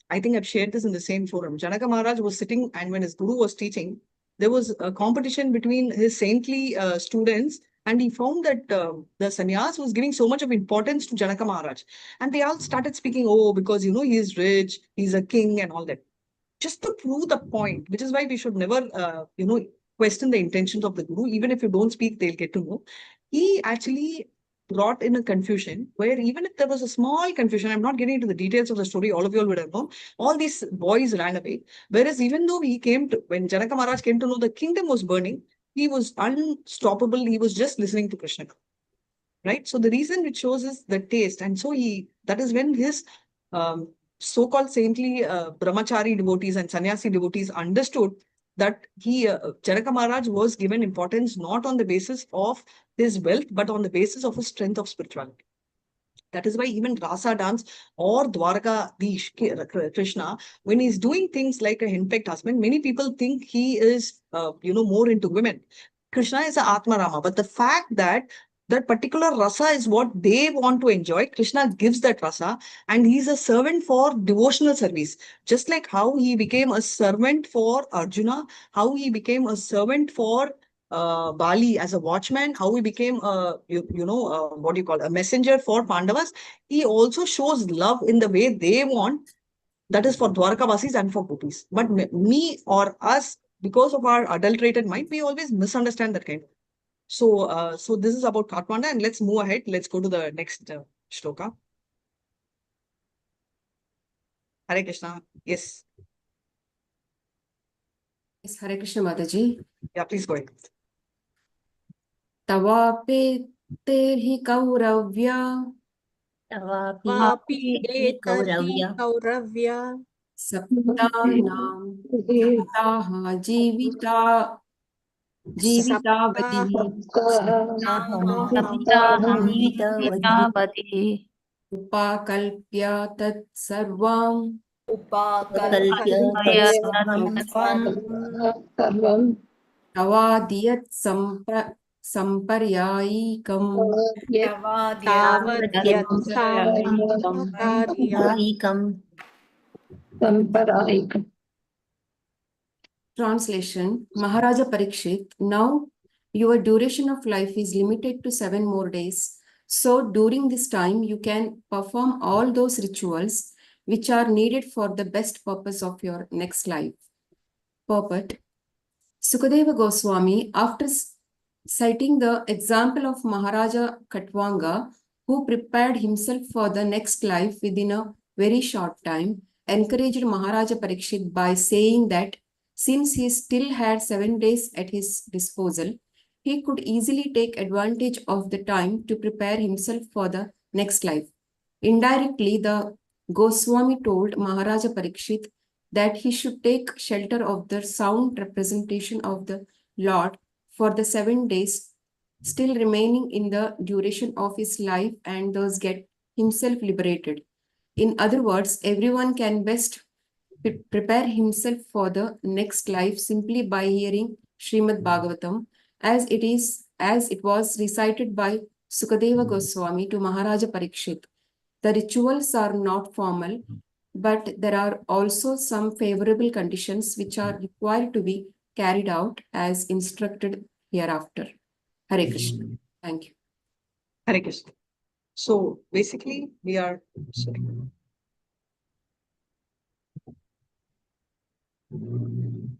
I think I've shared this in the same forum. Janaka Maharaj was sitting, and when his guru was teaching, there was a competition between his saintly students, and he found that the sannyas was giving so much of importance to Janaka Maharaj. And they all started speaking, oh, because, he is rich, he's a king and all that. Just to prove the point, which is why we should never, question the intentions of the guru. Even if you don't speak, they'll get to know. He actually brought in a confusion where even if there was a small confusion, I'm not getting into the details of the story, all of you all would have known, all these boys ran away. Whereas even though when Janaka Maharaj came to know the kingdom was burning, he was unstoppable. He was just listening to Krishna. Right? So the reason which shows is the taste. And so that is when his so-called saintly brahmachari devotees and sannyasi devotees understood that Janaka Maharaj was given importance not on the basis of his wealth, but on the basis of his strength of spirituality. That is why even Rasa dance or Dwarkadish Krishna, when he's doing things like a henpecked husband, many people think he is, more into women. Krishna is a Atma Rama, but the fact that particular rasa is what they want to enjoy, Krishna gives that rasa, and he's a servant for devotional service. Just like how he became a servant for Arjuna, how he became a servant for Bali as a watchman, how he became a messenger for Pandavas. He also shows love in the way they want. That is for Dwarkavasis and for Gopis. But me or us, because of our adulterated mind, we always misunderstand that kind of. So this is about Kathmandu, and let's move ahead. Let's go to the next shloka. Hare Krishna. Yes. Yes, Hare Krishna Mataji. Yeah, please go ahead. Tavape terhi kauravya. Tavapi etarhi Kauravya. Saptanam Saptaha Jivitavati Jivitavati Upakalpya Tat Sarvam Upakalpya Sarvam Tavadiyat Samparyayikam Samparayikam. Translation. Maharaja Parikshit, now your duration of life is limited to 7 more days. So during this time, you can perform all those rituals which are needed for the best purpose of your next life. Purport. Sukadeva Goswami, after citing the example of Maharaja Katwanga, who prepared himself for the next life within a very short time, encouraged Maharaja Parikshit by saying that Since he still had 7 days at his disposal, he could easily take advantage of the time to prepare himself for the next life. Indirectly, the Goswami told Maharaja Parikshit that he should take shelter of the sound representation of the Lord for the 7 days still remaining in the duration of his life and thus get himself liberated. In other words, everyone can best prepare himself for the next life simply by hearing Srimad Bhagavatam as it was recited by Sukadeva Goswami to Maharaja Parikshit. The rituals are not formal, but there are also some favorable conditions which are required to be carried out as instructed hereafter. Hare Krishna. Thank you. Hare Krishna. So basically, we are sorry.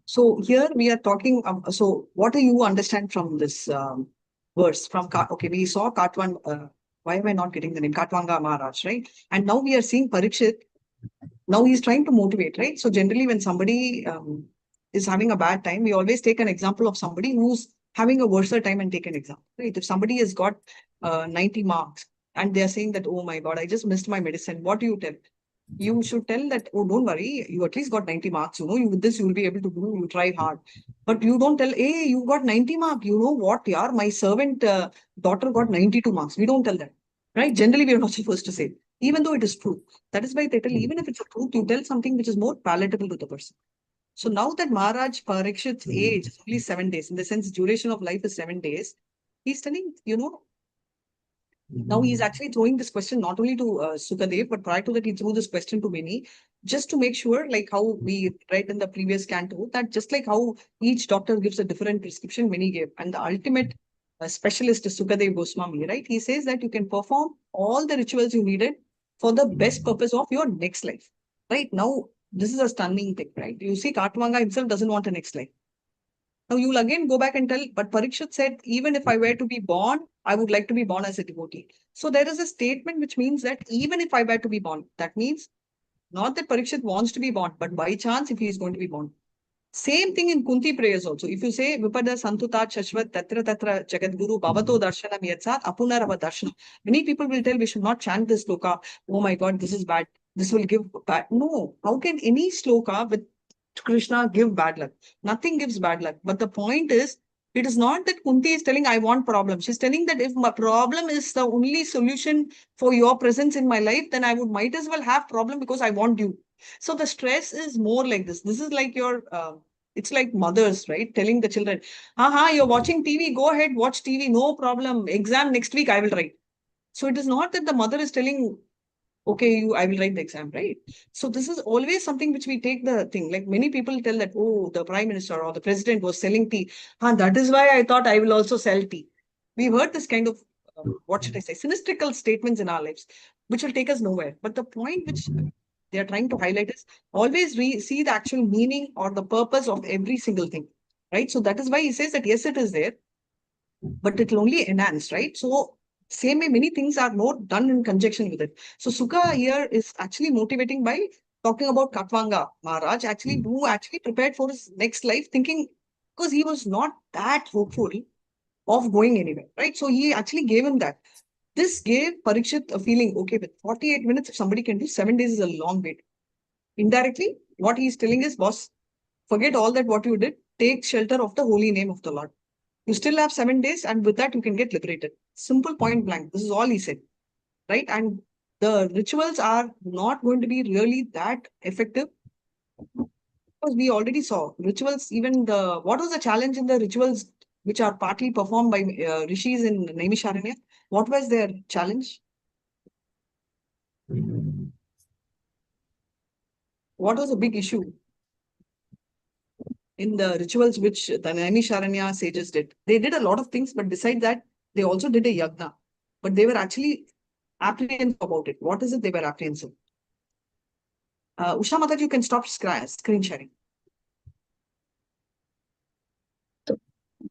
So here we are talking. So what do you understand from this verse? Okay, we saw Katwan. Why am I not getting the name? Katwanga Maharaj, right? And now we are seeing Parikshit. Now he's trying to motivate, right? So generally, when somebody is having a bad time, we always take an example of somebody who's having a worse time and take an example, right? If somebody has got 90 marks and they are saying that, oh my God, I just missed my medicine, what do you tell? You should tell that, oh, don't worry, you at least got 90 marks, with this you will be able to do, you try hard. But you don't tell, hey, you got 90 marks, you know what, yaar, my servant daughter got 92 marks. We don't tell that, right? Generally, we are not supposed to say, even though it is true. That is why they tell, even if it's a truth, you tell something which is more palatable to the person. So now that Maharaj Parikshit's age is only 7 days, in the sense duration of life is 7 days, he's telling, now he's actually throwing this question not only to Sukadev, but prior to that, he threw this question to many, just to make sure, like how we read in the previous canto, that just like how each doctor gives a different prescription, many gave. And the ultimate specialist is Sukadev Goswami, right? He says that you can perform all the rituals you needed for the best purpose of your next life. Right now, this is a stunning thing, right? You see, Katwanga himself doesn't want a next life. Now you'll again go back and tell, but Parikshit said, even if I were to be born, I would like to be born as a devotee. So there is a statement which means that even if I were to be born, that means not that Parikshit wants to be born, but by chance if he is going to be born. Same thing in Kunti prayers also. If you say Vipada Santuta Shashvat Tatra Tatra Jagadguru Bhavato Darshanam Yatsat Apunarava Darshanam. Many people will tell we should not chant this sloka. Oh my God, this is bad. This will give bad. No, how can any sloka with Krishna give bad luck? Nothing gives bad luck. But the point is, it is not that Kunti is telling I want problem. She's telling that if my problem is the only solution for your presence in my life, then I would might as well have problem because I want you. So the stress is more like this. This is like your, it's like mothers, right? Telling the children, you're watching TV, go ahead, watch TV, no problem. Exam next week, I will write. So it is not that the mother is telling, okay, I will write the exam, right? So this is always something which we take the thing. Like many people tell that, oh, the prime minister or the president was selling tea. That is why I thought I will also sell tea. We've heard this kind of, what should I say, sinistrical statements in our lives, which will take us nowhere. But the point which they are trying to highlight is always see the actual meaning or the purpose of every single thing, right? So that is why he says that, yes, it is there, but it will only enhance, right? So same way, many things are not done in conjunction with it. So Sukha here is actually motivating by talking about Katwanga Maharaj, who actually prepared for his next life, thinking, because he was not that hopeful of going anywhere, right? So he actually gave him that. This gave Parikshit a feeling, okay, with 48 minutes, if somebody can do 7 days is a long wait. Indirectly, what he's telling is, boss, forget all that what you did, take shelter of the holy name of the Lord. You still have 7 days, and with that, you can get liberated. Simple, point blank. This is all he said, right? And the rituals are not going to be really that effective, because we already saw rituals. Even what was the challenge in the rituals which are partly performed by rishis in Naimisharanya? What was their challenge? What was a big issue in the rituals which the Naimisharanya sages did? They did a lot of things, but besides that, they also did a yagna. But they were actually apprehensive about it. What is it they were apprehensive? Usha Mataji, you can stop screen sharing.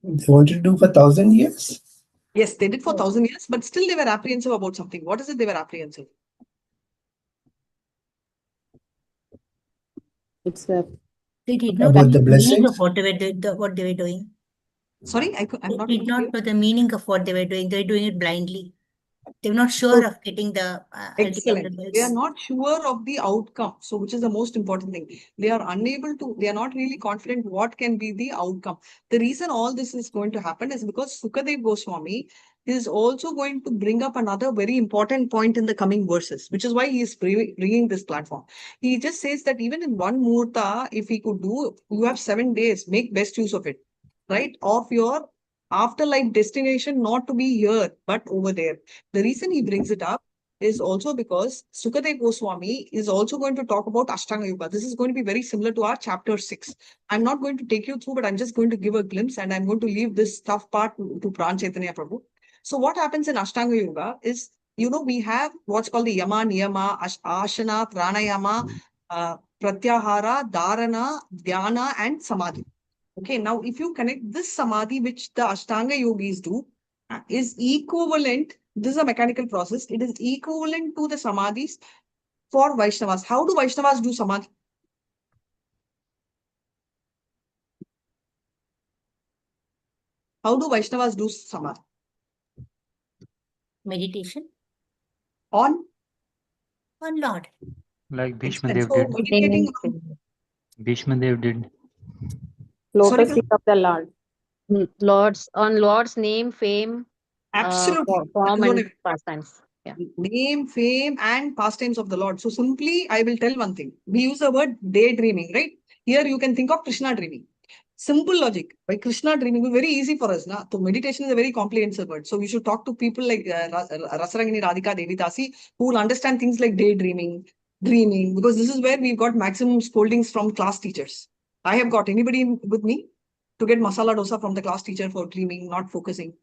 They wanted to do for 1,000 years? Yes, they did for 1,000 years, but still they were apprehensive about something. What is it they were apprehensive? It's a They did not About know the the meaning blessings? of what they were doing. Sorry, I'm They not did able to not hear. know the meaning of what they were doing. They were doing it blindly. They were not sure of getting the ultimate Excellent. They are results. not sure of the outcome. So, which is the most important thing. They are unable to, they are not really confident what can be the outcome. The reason all this is going to happen is because Sukadev Goswami is also going to bring up another very important point in the coming verses, which is why he is bringing this platform. He just says that even in one Murta, if he could do, you have 7 days, make best use of it, right? Of your afterlife destination, not to be here, but over there. The reason he brings it up is also because Sukadev Goswami is also going to talk about Ashtanga Yoga. This is going to be very similar to our chapter 6. I'm not going to take you through, but I'm just going to give a glimpse and I'm going to leave this tough part to Pran Chaitanya Prabhu. So what happens in Ashtanga Yoga is, we have what's called the Yama, Niyama, Ashana, Pranayama, Pratyahara, Dharana, Dhyana, and Samadhi. Okay, now if you connect this Samadhi, which the Ashtanga yogis do, is equivalent, this is a mechanical process, it is equivalent to the Samadhis for Vaishnavas. How do Vaishnavas do Samadhi? How do Vaishnavas do Samadhi? Meditation On Lord. Like Bhishma Excellent. Dev So did. meditating Bhishma Dev did. Lotus Sorry, feet of the Lord. Lord's name, fame, absolutely. That form is what and pastimes. Yeah. name, fame, and pastimes of the Lord. So simply, I will tell one thing. We use the word daydreaming, right? Here you can think of Krishna dreaming. Simple logic. By Krishna dreaming, very easy for us. So meditation is a very comprehensive word. So we should talk to people like Rasarangini Radhika Devi Dasi who will understand things like daydreaming, dreaming, because this is where we've got maximum scoldings from class teachers. I have got anybody with me to get masala dosa from the class teacher for dreaming, not focusing.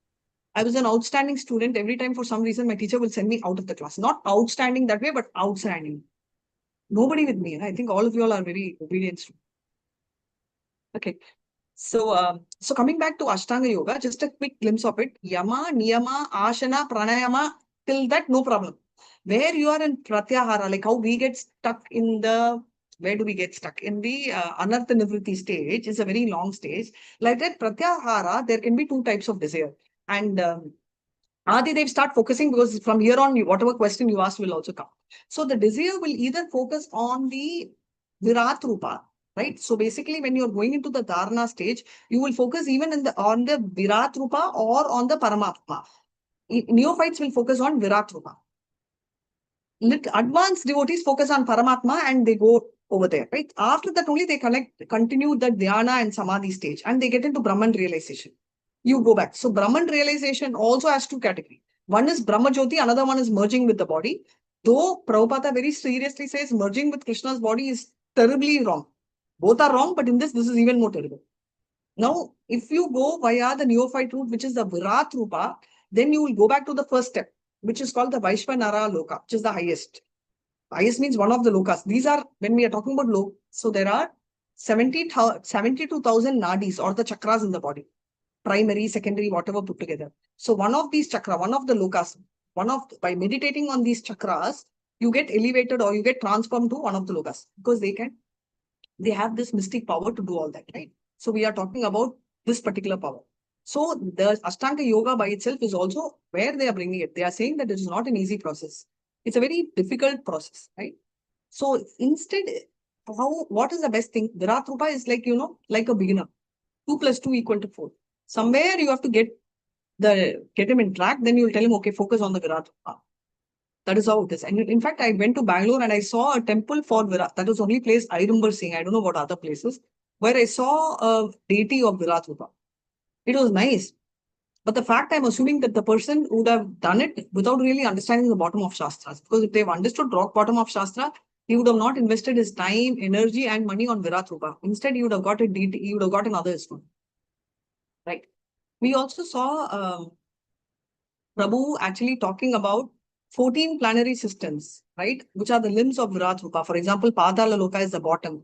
I was an outstanding student. Every time, for some reason, my teacher will send me out of the class. Not outstanding that way, but outstanding. Nobody with me. I think all of you all are very obedient. Okay. So, so coming back to Ashtanga Yoga, just a quick glimpse of it. Yama, Niyama, Ashana, Pranayama, till that, no problem. Where you are in Pratyahara, like how we get stuck in the, where do we get stuck? In the Anartha Nivritti stage, is a very long stage. Like that, Pratyahara, there can be 2 types of desire. And Adi, they start focusing because from here on, whatever question you ask will also come. So the desire will either focus on the Virat Rupa, right? So basically, when you're going into the Dharana stage, you will focus even on the Virat Rupa or on the Paramatma. Neophytes will focus on Virat Rupa. Advanced devotees focus on Paramatma and they go over there, right? After that only they continue the Dhyana and Samadhi stage and they get into Brahman realization. You go back. So Brahman realization also has 2 categories. One is Brahma Jyoti, another one is merging with the body. Though Prabhupada very seriously says merging with Krishna's body is terribly wrong. Both are wrong, but in this is even more terrible. Now, if you go via the neophyte route, which is the Virat Rupa, then you will go back to the first step, which is called the Vaishvanara Loka, which is the highest. Highest means one of the lokas. These are, when we are talking about loka, so there are 72,000 nadis or the chakras in the body. Primary, secondary, whatever put together. So one of these chakra, one of the lokas, by meditating on these chakras, you get elevated or you get transformed to one of the lokas because they have this mystic power to do all that, right? So we are talking about this particular power. So the Ashtanga Yoga by itself is also where they are bringing it. They are saying that it is not an easy process. It's a very difficult process, right? So instead, what is the best thing? Virat Rupa is like, like a beginner. 2 + 2 = 4. Somewhere you have to get him in track, then you'll tell him, okay, focus on the Virat. That is how it is. And in fact, I went to Bangalore and I saw a temple for Virat. That was the only place I remember seeing. I don't know about other places, where I saw a deity of Virat Rupa. It was nice. But the fact, I'm assuming that the person would have done it without really understanding the bottom of Shastras. Because if they've understood rock bottom of Shastra, he would have not invested his time, energy, and money on Virat Rupa. Instead, he would have got a deity, he would have got another ISKCON. Right. We also saw Prabhu actually talking about 14 planetary systems, right? Which are the limbs of Virat Rupa. For example, Padala Loka is the bottom,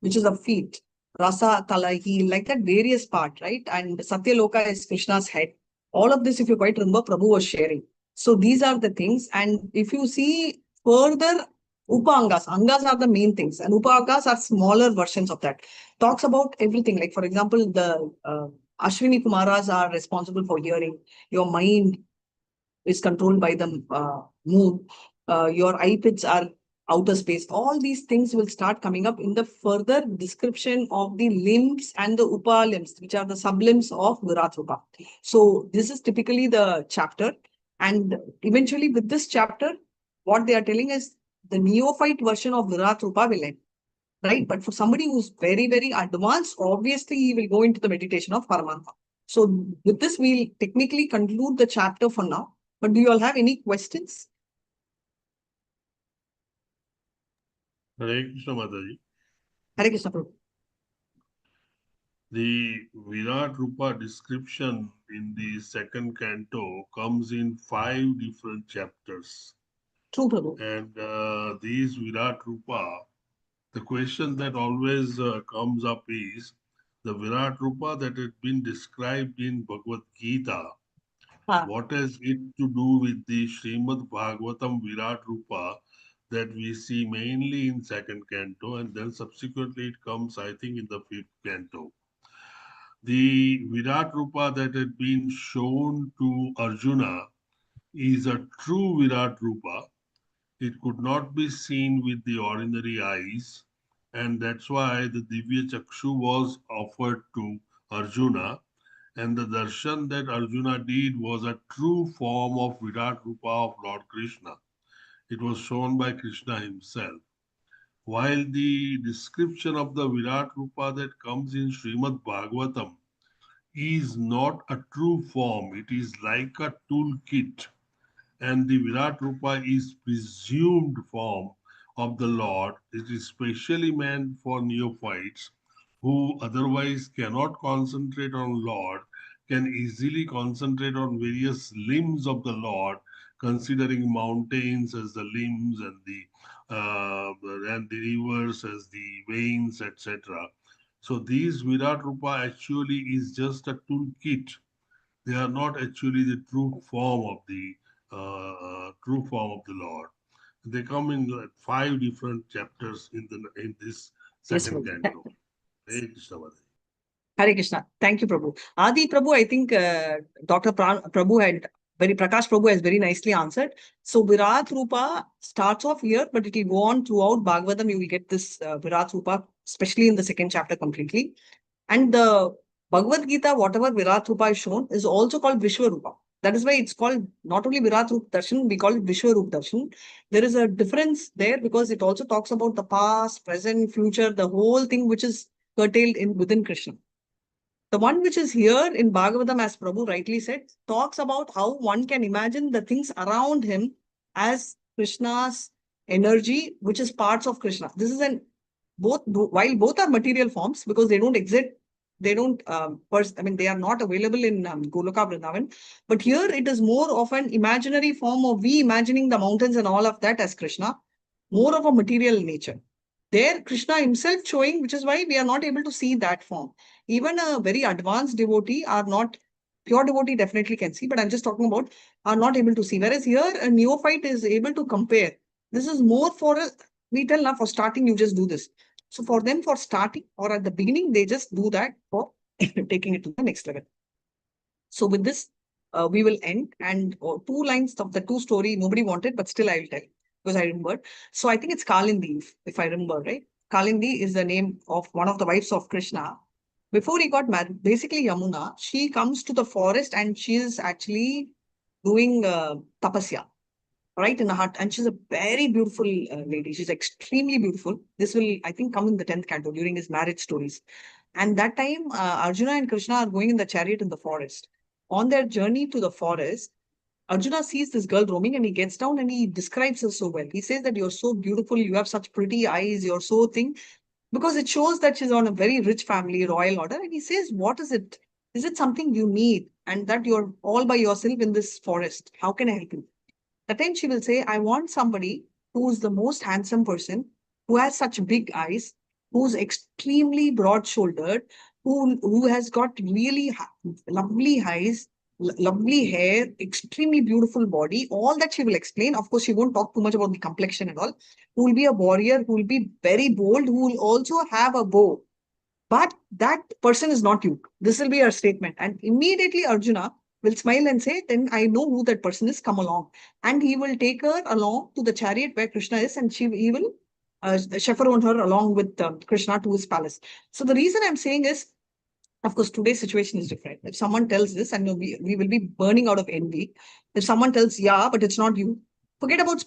which is the feet. Rasa, Tala, heel, like that various part, right? And Satya Loka is Krishna's head. All of this, if you quite remember, Prabhu was sharing. So these are the things. And if you see further Upangas. Angas are the main things, and Upangas are smaller versions of that. Talks about everything. Like, for example, the Ashwini Kumaras are responsible for hearing. Your mind is controlled by the moon. Your eye pits are outer space. All these things will start coming up in the further description of the limbs and the upa limbs, which are the sublimbs of Virat Rupa. So this is typically the chapter. And eventually with this chapter, what they are telling is the neophyte version of Virat Rupa will end. Right? But for somebody who's very, very advanced, obviously he will go into the meditation of Paramatma. So with this, we'll technically conclude the chapter for now. But do you all have any questions? Hare Krishna Mataji. Hare Krishna Prabhu. The Virat Rupa description in the second canto comes in 5 different chapters. True, Prabhu. And these Virat Rupa, the question that always comes up is the Virat Rupa that had been described in Bhagavad Gita. What has it to do with the Srimad Bhagavatam Virat Rupa that we see mainly in second canto, and then subsequently it comes, I think, in the 5th canto. The Virat Rupa that had been shown to Arjuna is a true Virat Rupa. It could not be seen with the ordinary eyes, and that's why the Divya Chakshu was offered to Arjuna, and the darshan that Arjuna did was a true form of Virat Rupa of Lord Krishna. It was shown by Krishna himself. While the description of the Virat Rupa that comes in Srimad Bhagavatam is not a true form, it is like a toolkit, and the Virat Rupa is presumed form of the Lord. It is specially meant for neophytes who otherwise cannot concentrate on Lord, can easily concentrate on various limbs of the Lord, considering mountains as the limbs and the rivers as the veins, etc. So these Virat Rupa actually is just a toolkit. They are not actually the true form of the Lord. They come in 5 different chapters in this second canto. Hare Krishna. Hare Krishna. Thank you, Prabhu. Adi Prabhu, I think Dr. Prabhu had Prakash Prabhu has very nicely answered. So Virat Rupa starts off here, but it will go on throughout Bhagavatam. You will get this Virat Rupa, especially in the second chapter completely. And the Bhagavad Gita, whatever Virat Rupa is shown, is also called Vishwarupa. That is why it's called not only Virat Rupa Darshan, we call it Vishwarupa Darshan. There is a difference there because it also talks about the past, present, future, the whole thing which is curtailed within Krishna. The one which is here in Bhagavatam, as Prabhu rightly said, talks about how one can imagine the things around him as Krishna's energy, which is parts of Krishna. This is while both are material forms because they don't exist, they don't, they are not available in Goloka Vrindavan. But here it is more of an imaginary form of we imagining the mountains and all of that as Krishna, more of a material nature. There, Krishna himself showing, which is why we are not able to see that form. Even a very advanced devotee are not, pure devotee definitely can see, but I'm just talking about are not able to see. Whereas here, a neophyte is able to compare. This is more for we tell now for starting, you just do this. So for them, for starting or at the beginning, they just do that for taking it to the next level. So with this, we will end. And 2 lines of the 2 story, nobody wanted, but still I will tell because I remembered. So I think it's Kalindi, if I remember, right? Kalindi is the name of one of the wives of Krishna. Before he got married, basically Yamuna, she comes to the forest and she is actually doing tapasya, right, in a hut. And she's a very beautiful lady. She's extremely beautiful. This will, I think, come in the 10th canto during his marriage stories. And that time, Arjuna and Krishna are going in the chariot in the forest. On their journey to the forest, Arjuna sees this girl roaming and he gets down and he describes her so well. He says that you're so beautiful, you have such pretty eyes, you're so thing, because it shows that she's on a very rich family, royal order. And he says, what is it? Is it something you need? And that you're all by yourself in this forest. How can I help you? That time she will say, I want somebody who's the most handsome person, who has such big eyes, who's extremely broad-shouldered, who has got really lovely eyes, lovely hair, extremely beautiful body, all that she will explain. Of course, she won't talk too much about the complexion and all. Who will be a warrior, who will be very bold, who will also have a bow. But that person is not you. This will be her statement. And immediately Arjuna will smile and say, then I know who that person is, come along. And he will take her along to the chariot where Krishna is, and he will chaperone her along with Krishna to his palace. So the reason I'm saying is, of course, today's situation is different. If someone tells this, and we will be burning out of envy. If someone tells, yeah, but it's not you, forget about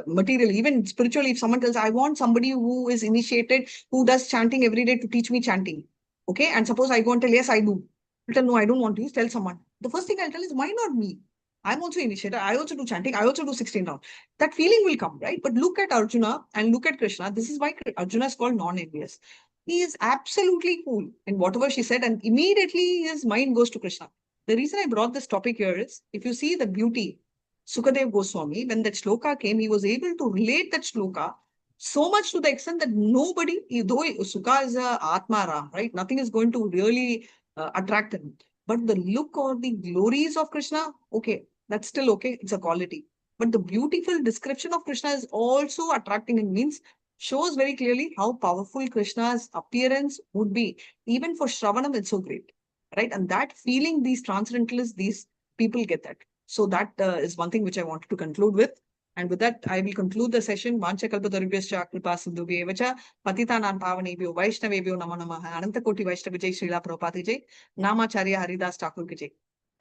material, even spiritually. If someone tells, I want somebody who is initiated, who does chanting every day to teach me chanting. Okay. And suppose I go and tell, yes, I do. I'll tell, no, I don't want to. Tell someone. The first thing I'll tell is, why not me? I'm also initiated. I also do chanting. I also do 16 rounds. That feeling will come, right? But look at Arjuna and look at Krishna. This is why Arjuna is called non-envious. He is absolutely cool in whatever she said, and immediately his mind goes to Krishna. The reason I brought this topic here is, if you see the beauty, Sukadev Goswami, when that shloka came, he was able to relate that shloka so much to the extent that nobody, though Sukha is a Atmara, right? Nothing is going to really attract him. But the look or the glories of Krishna, okay, that's still okay. It's a quality. But the beautiful description of Krishna is also attracting him, means shows very clearly how powerful Krishna's appearance would be. Even for Shravanam, it's so great, right? And that feeling, these transcendentalists, these people get that. So that is one thing which I wanted to conclude with. And with that, I will conclude the session. Vancha kalpatarubhyascha kripa sindhubhyevacha patitanam pavanebhyo vaishnavebhyo namo namaha ananta koti vaishnavijay Srila Prabhupada ki jai Namacharya Haridas Thakur ki jai.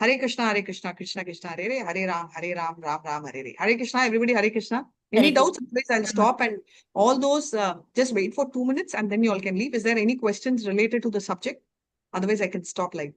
Hare Krishna, Krishna Krishna Hare Hare, Hare Ram, Ram Ram Hare Hare. Hare Krishna, everybody, Hare Krishna. Any Hare doubts, Krishna. please, I'll stop, and all those, just wait for 2 minutes and then you all can leave. Is there any questions related to the subject? Otherwise, I can stop live.